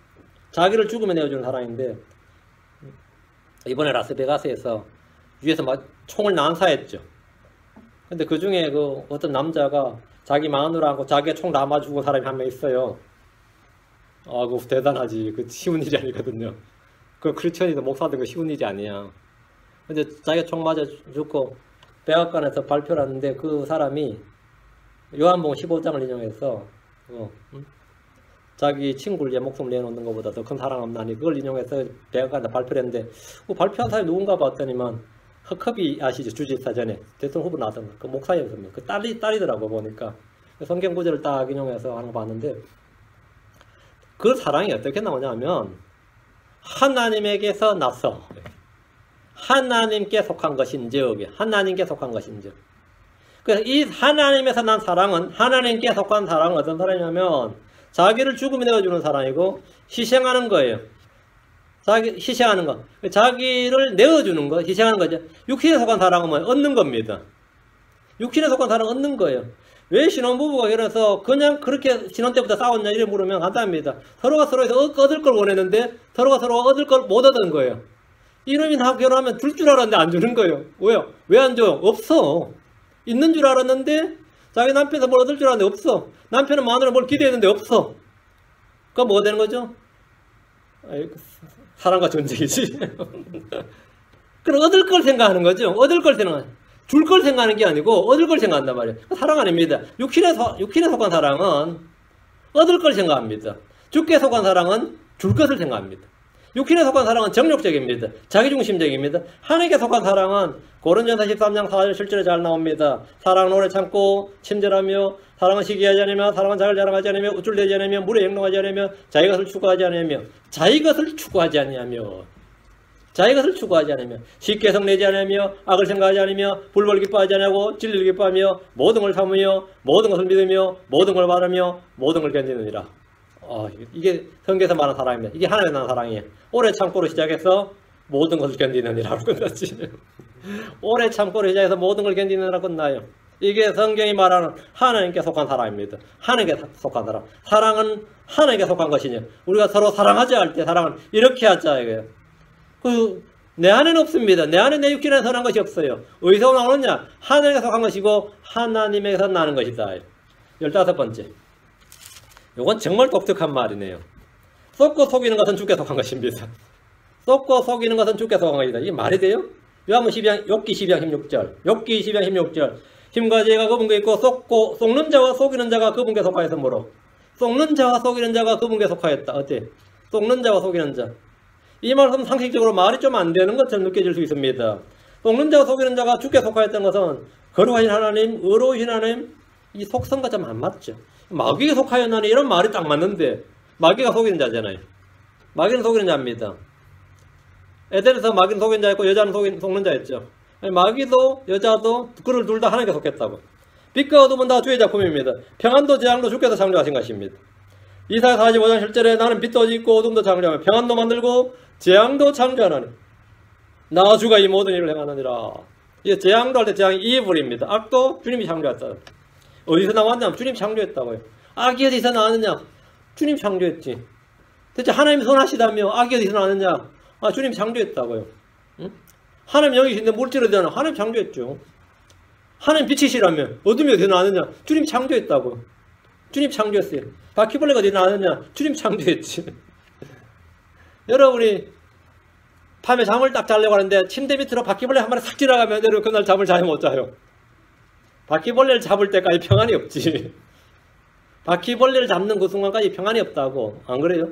자기를 죽음에 내어주는 사랑인데 이번에 라스베가스에서 위에서 막 총을 난사했죠. 근데 그 중에 그 어떤 남자가 자기 마누라하고 자기가 총 남아 죽은 사람이 한 명 있어요. 아, 그거 대단하지. 그 쉬운 일이 아니거든요. 그 크리스천이든 목사든 그 쉬운 일이 아니야. 근데 자기가 총 맞아 죽고 백악관에서 발표를 하는데 그 사람이 요한복음 15장을 인용해서 자기 친구를 위해 목숨을 내놓는 것보다 더 큰 사랑 없나니 그걸 인용해서 백악관에서 발표를 했는데 발표한 사람이 누군가 봤더니만 허커비 아시죠? 주지사 전에 대통령 후보 나왔던 거. 그 목사였습니다. 그 딸이더라고 보니까. 성경 구절을 딱 인용해서 하는 거 봤는데 그 사랑이 어떻게 나오냐면 하나님에게서 나서 하나님께 속한 것인즉 하나님께 속한 것인즉 그래서 이 하나님에서 난 사랑은, 하나님께 속한 사랑은 어떤 사랑이냐면 자기를 죽음에 내어주는 사랑이고 희생하는 거예요. 희생하는 거. 자기를 내어주는 거, 희생하는 거죠. 육신에 속한 사랑은 뭐 얻는 겁니다. 육신에 속한 사랑은 얻는 거예요. 왜 신혼부부가 결혼해서 그냥 그렇게 신혼 때부터 싸웠냐 이래 물으면 간단합니다. 서로가 서로에서 얻을 걸 원했는데 서로가 서로가 얻을 걸 못 얻은 거예요. 이놈이 나하고 결혼하면 줄 줄 알았는데 안 주는 거예요. 왜요? 왜 안 줘요? 없어. 있는 줄 알았는데 자기 남편에서 뭘 얻을 줄 알았는데 없어. 남편은 마누라 뭘 기대했는데 없어. 그럼 뭐가 되는 거죠? 사랑과 전쟁이지. 그럼 얻을 걸 생각하는 거죠. 얻을 걸 생각하는. 줄 걸 생각하는 게 아니고 얻을 걸 생각한단 말이에요. 사랑 아닙니다. 육신에 속한 사랑은 얻을 걸 생각합니다. 주께 속한 사랑은 줄 것을 생각합니다. 육신에 속한 사랑은 정욕적입니다. 자기중심적입니다. 하나님께 속한 사랑은 고린도전서 13장 4절 7절에 잘 나옵니다. 사랑은 오래 참고 친절하며 사랑은 시기하지 않으며 사랑은 자기를 자랑하지 않으며 우쭐대지 않으며 물에 행동하지 않으며 자기 것을 추구하지 않으며 자기 것을 추구하지 않으며 쉽게 성내지 않으며 악을 생각하지 않으며 불벌 기뻐하지 않고 진리를 기뻐하며 모든 걸 참으며 모든 것을 믿으며 모든 걸 바라며 모든 걸 견디느니라. 이게 성경에서 말하는 사랑입니다. 이게 하나님의 나는 사랑이에요. 오래 참고로 시작해서 모든 것을 견디느니라고 끝났지. 오래 참고로 시작해서 모든 걸 견디느니라고 끝나요. 이게 성경이 말하는 하나님께 속한 사랑입니다. 하나님께 속한 사랑. 사랑은 하나님께 속한 것이냐. 우리가 서로 사랑하자 할 때 사랑은 이렇게 하자 이거예요. 내 안에는 없습니다. 내 안에 내 육신에 선한 것이 없어요. 어디서 나오느냐? 하나님께 속한 것이고 하나님에서 나는 것이다. 15번째. 이건 정말 독특한 말이네요. 쏟고 속이는 것은 주께 속한 것입니다. 쏟고 속이는 것은 주께 속한 것이다. 이게 말이 돼요? 요한복음 12장, 욥기 12장 16절. 욥기 12장 16절. 힘과 지혜가 그분께 있고 속는 자와 속이는 자가 그분께 속하였으므로. 속는 자와 속이는 자가 그분께 속하였다. 어때? 속는 자와 속이는 자. 이 말은 상식적으로 말이 좀 안 되는 것처럼 느껴질 수 있습니다. 속는 자와 속이는 자가 주께 속하였던 것은 거룩하신 하나님, 의로우신 하나님, 이 속성과 좀 안 맞죠. 마귀에 속하였나니 이런 말이 딱 맞는데 마귀가 속이는 자잖아요. 마귀는 속이는 자입니다. 에덴에서 마귀는 속이는 자였고 여자는 속는 자였죠. 마귀도 여자도 그를 둘 다 하나님께 속했다고. 빛과 어둠은 다 주의 작품입니다. 평안도 재앙도 주께서 창조하신 것입니다. 이사야 45장 7절에 나는 빛도 짓고 어둠도 창조하며 평안도 만들고 재앙도 창조하나니 나 주가 이 모든 일을 행하느니라. 이 재앙도 할 때 재앙이 이불입니다. 악도 주님이 창조했다. 어디서 나왔냐? 주님 창조했다고요. 악이 어디서 나왔느냐? 주님 창조했지. 대체 하나님이 선하시다며 악이 어디서 나왔느냐? 주님 창조했다고요. 응? 하나님 영이신데 물질 어디서 나왔냐? 하나님 창조했죠. 하나님 빛이시라며 어둠이 어디서 나왔느냐? 주님 창조했다고. 주님 창조했어요. 바퀴벌레가 어디 나왔느냐? 주님 창조했지. 여러분이 밤에 잠을 딱 자려고 하는데 침대 밑으로 바퀴벌레 한 마리 싹 지나가면 여러분 그날 잠을 잘 못 자요. 바퀴벌레를 잡을 때까지 평안이 없지. 바퀴벌레를 잡는 그 순간까지 평안이 없다고. 안 그래요?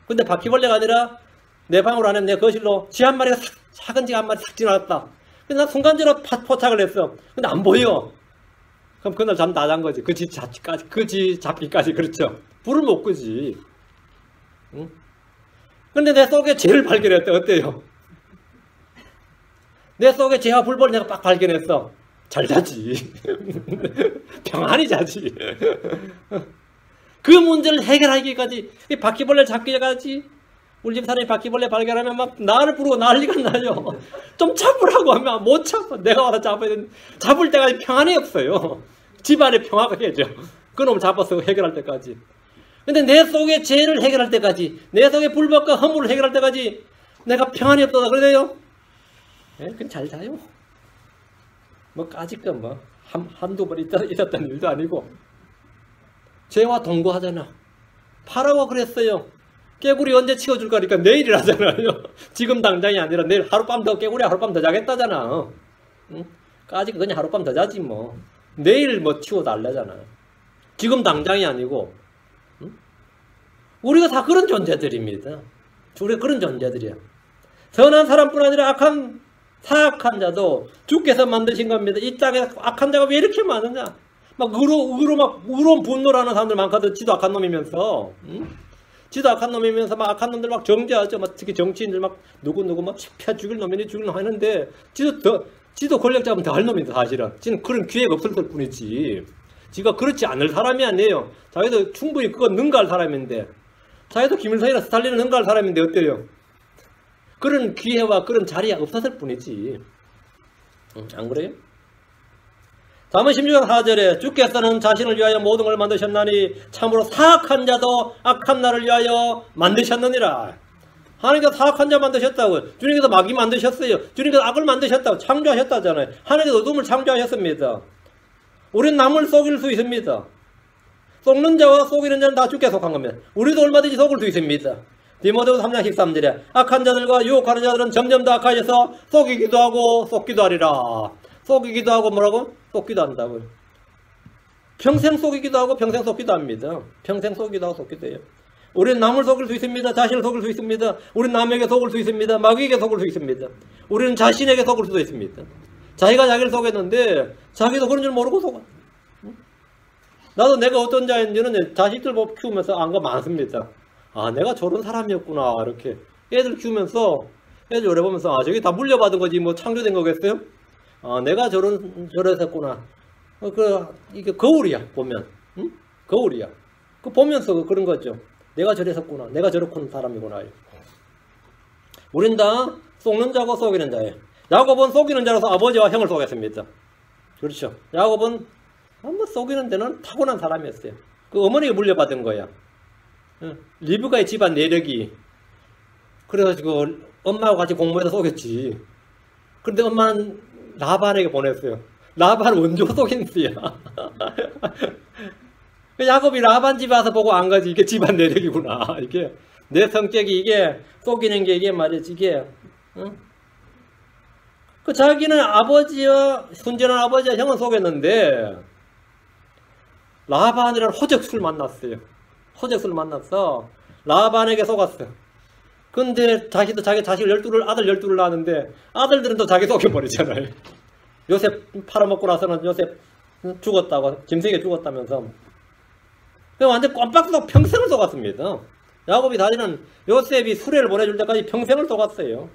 근데 바퀴벌레가 아니라 내 방으로 안에 내 거실로 쥐 한 마리가 작은 쥐 한 마리 싹 지나갔다. 근데 난 순간적으로 포착을 했어. 근데 안 보여. 그럼 그날 잠 다 잔 거지. 그 쥐 잡기까지. 그 쥐 잡기까지. 그렇죠. 불을 못 끄지. 응? 근데 내 속에 죄를 발견했대. 어때요? 내 속에 죄와 불법을 내가 빡 발견했어. 잘 자지. 평안히 자지. 그 문제를 해결하기까지 바퀴벌레를 잡기까지 우리 집 사람이 바퀴벌레 발견하면 막 나를 부르고 난리가 나요. 좀 잡으라고 하면 못 잡아. 내가 와서 잡아야 되는데 잡을 때까지 평안이 없어요. 집안에 평화가 해야죠. 그놈을 잡아서 해결할 때까지. 근데 내 속의 죄를 해결할 때까지, 내 속의 불법과 허물을 해결할 때까지 내가 평안이 없다 그래요? 예, 그건 잘 자요. 뭐 까짓건 뭐 한두 번 있었던 일도 아니고. 죄와 동거하잖아. 파라오가 그랬어요. 깨구리 언제 치워줄 거니까 내일이라잖아요. 지금 당장이 아니라 내일 하룻밤 더 깨구리 하룻밤 더 자겠다잖아. 응? 까짓건 그냥 하룻밤 더 자지 뭐. 내일 뭐 치워달라잖아. 지금 당장이 아니고. 응? 우리가 다 그런 존재들입니다. 우리가 그런 존재들이야. 선한 사람뿐 아니라 사악한 자도 주께서 만드신 겁니다. 이 땅에 악한 자가 왜 이렇게 많으냐? 막 의로운 분노를 하는 사람들 많거든. 지도 악한 놈이면서. 응? 지도 악한 놈이면서 막 악한 놈들 막 정죄하죠. 막 특히 정치인들 막 누구 막 펴 죽일 놈이니 죽일 놈 하는데 지도 지도 권력 잡으면 더 할 놈이다 사실은. 지는 그런 기회가 없을 뿐이지. 지가 그렇지 않을 사람이 아니에요. 자기도 충분히 그거 능가할 사람인데, 자기도 김일성이나 스탈린을 능가할 사람인데 어때요? 그런 기회와 그런 자리가 없었을 뿐이지. 안 그래요? 잠언 16장 4절에 주께서는 자신을 위하여 모든 걸 만드셨나니 참으로 사악한 자도 악한 나를 위하여 만드셨느니라. 하나님께서 사악한 자 만드셨다고요. 주님께서 마귀 만드셨어요. 주님께서 악을 만드셨다고 창조하셨다잖아요. 하나님께서 어둠을 창조하셨습니다. 우리는 남을 속일 수 있습니다. 속는 자와 속이는 자는 다 주께 속한 겁니다. 우리도 얼마든지 속을 수 있습니다. 디모데후서 3장 13절에 악한 자들과 유혹하는 자들은 점점 더 악해져서 속이기도 하고 속기도 하리라. 속이기도 하고 뭐라고? 속기도 한다고요. 평생 속이기도 하고 평생 속기도 합니다. 평생 속이기도 하고 속기도 해요. 우리는 남을 속일 수 있습니다. 자신을 속일 수 있습니다. 우리는 남에게 속을 수 있습니다. 마귀에게 속을 수 있습니다. 우리는 자신에게 속을 수도 있습니다. 자기가 자기를 속였는데 자기도 그런 줄 모르고 속아. 나도 내가 어떤 자인지는 자식들 키우면서 안 거 많습니다. 아, 내가 저런 사람이었구나. 이렇게 애들 키우면서 애들 오래 보면서 아, 저게 다 물려받은 거지 뭐 창조된 거겠어요? 아, 내가 저랬었구나. 이게 거울이야 보면. 응? 거울이야. 그 보면서 그런 거죠. 내가 저랬었구나. 내가 저렇군 사람이구나. 우린 다 속는 자고 속이는 자예요. 야곱은 속이는 자로서 아버지와 형을 속였습니다. 그렇죠. 야곱은 한번 속이는 데는 타고난 사람이었어요. 그 어머니가 물려받은 거야. 리브가의 집안 내력이. 그래가지고 엄마하고 같이 공부해서 속였지. 그런데 엄마는 라반에게 보냈어요. 라반 원조 속임수야. 야곱이 라반 집에 와서 보고 안 가지. 이게 집안 내력이구나. 이게 내 성격이 이게 속이는 게 이게 말이지. 이게 응? 그 자기는 아버지와 순전한 아버지와 형은 속였는데 라반이라는 호적수를 만났어요. 호적수를 만났어. 라반에게 속았어. 근데 자기도 자기 자식 아들 12를 낳았는데 아들들은 또 자기 속여버리잖아요. 요셉 팔아먹고 나서는 요셉 죽었다고, 짐승에게 죽었다면서. 완전 꼼빡 평생을 속았습니다. 야곱이 다시는 요셉이 수레를 보내줄 때까지 평생을 속았어요.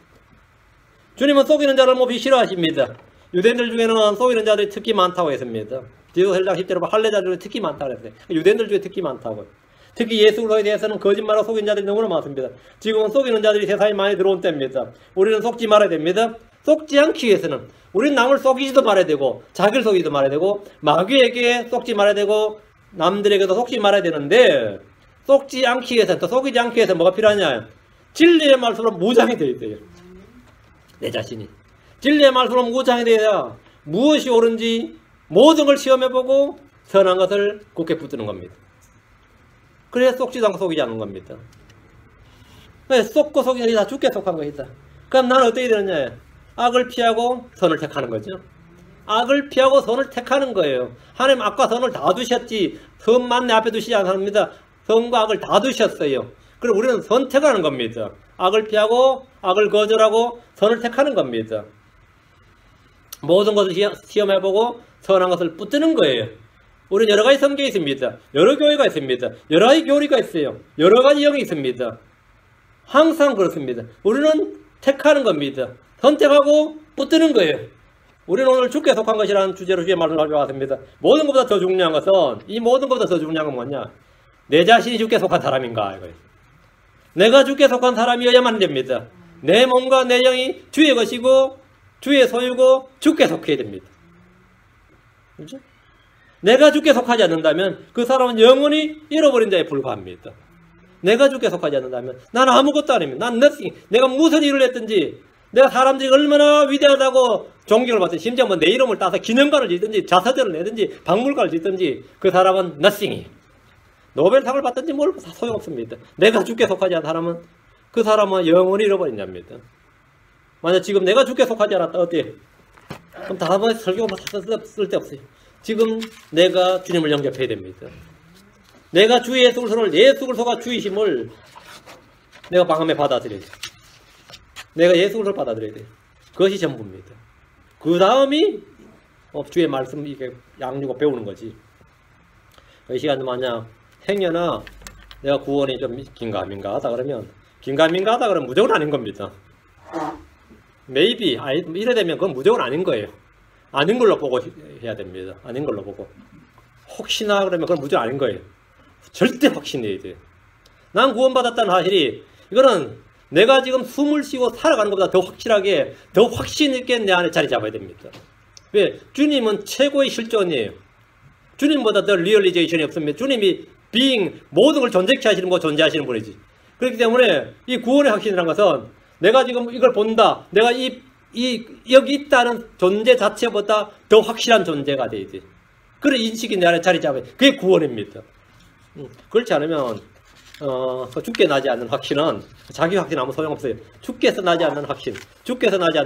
주님은 속이는 자를 몹시 싫어하십니다. 유대인들 중에는 속이는 자들이 특히 많다고 했습니다. 디도서 1장 10절에 할례자 중에 특히 많다고 했어요. 유대인들 중에 특히 많다고. 특히 예수 그리스도에 대해서는 거짓말하고 속이는 자들이 너무나 많습니다. 지금은 속이는 자들이 세상에 많이 들어온 때입니다. 우리는 속지 말아야 됩니다. 속지 않기 위해서는 우리는 남을 속이지도 말아야 되고 자기를 속이지도 말아야 되고 마귀에게 속지 말아야 되고 남들에게도 속지 말아야 되는데 속지 않기 위해서는 또 속이지 않기 위해서 뭐가 필요하냐? 진리의 말씀으로 무장이 되어야 돼요. 내 자신이 진리의 말씀으로 무장이 되어야 무엇이 옳은지 모든 걸 시험해보고 선한 것을 굳게 붙드는 겁니다. 그래야 속지도 않고 속이지 않는 겁니다. 속고 속이는 게 다 죽게 속한 것이다. 그럼 나는 어떻게 되느냐? 악을 피하고 선을 택하는 거죠. 악을 피하고 선을 택하는 거예요. 하나님 악과 선을 다 두셨지 선만 내 앞에 두시지 않습니다. 선과 악을 다 두셨어요. 그럼 우리는 선택하는 겁니다. 악을 피하고 악을 거절하고 선을 택하는 겁니다. 모든 것을 시험해보고 선한 것을 붙드는 거예요. 우리는 여러 가지 성경이 있습니다. 여러 교회가 있습니다. 여러 가지 교리가 있어요. 여러 가지 영이 있습니다. 항상 그렇습니다. 우리는 택하는 겁니다. 선택하고 붙드는 거예요. 우리는 오늘 주께 속한 것이라는 주제로 주의 말을 가져왔습니다. 모든 것보다 더 중요한 것은 이 모든 것보다 더 중요한 건 뭐냐? 내 자신이 주께 속한 사람인가 이거예요. 내가 주께 속한 사람이어야만 됩니다. 내 몸과 내 영이 주의 것이고 주의 소유고 주께 속해야 됩니다. 그렇죠? 내가 주께 속하지 않는다면 그 사람은 영원히 잃어버린 자에 불과합니다. 내가 주께 속하지 않는다면 나는 아무것도 아닙니다. 난 nothing. 내가 무슨 일을 했든지 내가 사람들이 얼마나 위대하다고 존경을 받든지 심지어 뭐 내 이름을 따서 기념관을 짓든지 자서전을 내든지 박물관을 짓든지 그 사람은 nothing이에요. 노벨상을 받든지 뭘 소용없습니다. 내가 주께 속하지 않은 사람은 그 사람은 영원히 잃어버린 자입니다. 만약 지금 내가 주께 속하지 않았다 어때? 그럼 다음번에 설교가 쓸데없어요. 지금 내가 주님을 영접해야 됩니다. 내가 주 예수 그리스도가 주이심을 내가 방함에 받아들여야 돼요. 내가 예수 그리스도를 받아들여야 돼요. 그것이 전부입니다. 그 다음이 주의 말씀 이렇게 양육을 배우는 거지. 이 시간에 만약 행여나 내가 구원이 좀 긴가민가 하다 그러면 긴가민가 하다 그러면 무조건 아닌 겁니다. maybe, 이래 되면 그건 무조건 아닌 거예요. 아닌 걸로 보고 해야 됩니다. 아닌 걸로 보고. 혹시나 그러면 그건 무조건 아닌 거예요. 절대 확신해야 돼요. 난 구원받았다는 사실이, 이거는 내가 지금 숨을 쉬고 살아가는 것보다 더 확실하게, 더 확신 있게 내 안에 자리 잡아야 됩니다. 왜? 주님은 최고의 실존이에요. 주님보다 더 리얼리제이션이 없습니다. 주님이 being, 모든 걸 존재케 하시는 거 존재하시는 분이지. 그렇기 때문에 이 구원의 확신이라는 것은 내가 지금 이걸 본다. 내가 여기 있다는 존재 자체보다 더 확실한 존재가 돼야지. 그런 인식이 내 안에 자리 잡아야 돼. 그게 구원입니다. 그렇지 않으면 죽게 나지 않는 확신은 자기 확신 아무 소용없어요. 주께서 나지 않는 확신, 주께서 나지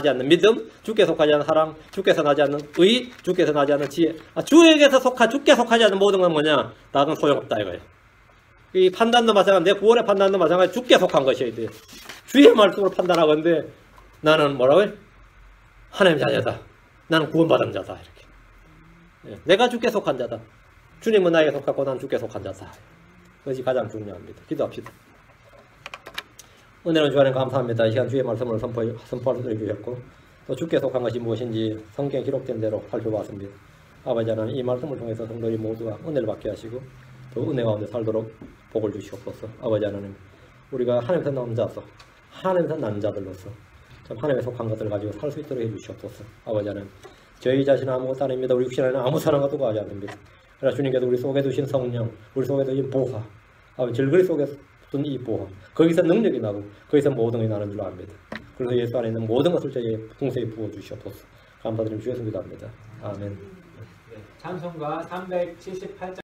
않는 믿음, 주께 속하지 않는 사랑, 주께서 나지 않는 의, 주께서 나지 않는 지혜. 주에게서 주께 속하지 않는 모든 건 뭐냐? 나는 소용없다 이거예요. 이 판단도 마찬가지, 내 구원의 판단도 마찬가지, 주께 속한 것이어야 돼요. 주의 말씀으로 판단하건데 나는 뭐라고요? 하나님 자녀다. 나는 구원받은 자다. 이렇게. 내가 주께 속한 자다. 주님은 나에게 속하고 난 주께 속한 자다. 그것이 가장 중요합니다. 기도합시다. 은혜로운 주하나님 감사합니다. 이 시간 주의 말씀을 선포하여 주셨고 또 주께 속한 것이 무엇인지 성경에 기록된 대로 살펴봤습니다. 아버지 하나님, 이 말씀을 통해서 성도들이 모두가 은혜를 받게 하시고 또 은혜 가운데 살도록 복을 주시옵소서. 아버지 하나님, 우리가 하나님께서 나온 자로서, 하나님께서 난 자들로서 참 하나님에 속한 것을 가지고 살 수 있도록 해주시옵소서. 아버지 하나님, 저희 자신은 아무것도 아닙니다. 우리 육신 안에는 아무 사랑과 도구하지 않습니다. 그러나 주님께서 우리 속에 두신 성령, 우리 속에 두신 보화, 아버지 질거리 속에 둔 이 보화, 거기서 능력이 나고 거기서 모든 것이 나는 줄로 압니다. 그래서 예수 안에 있는 모든 것을 저희에 풍성히 부어주시옵소서. 감사드리며 주의 성기도합니다. 아멘. 찬송가 378장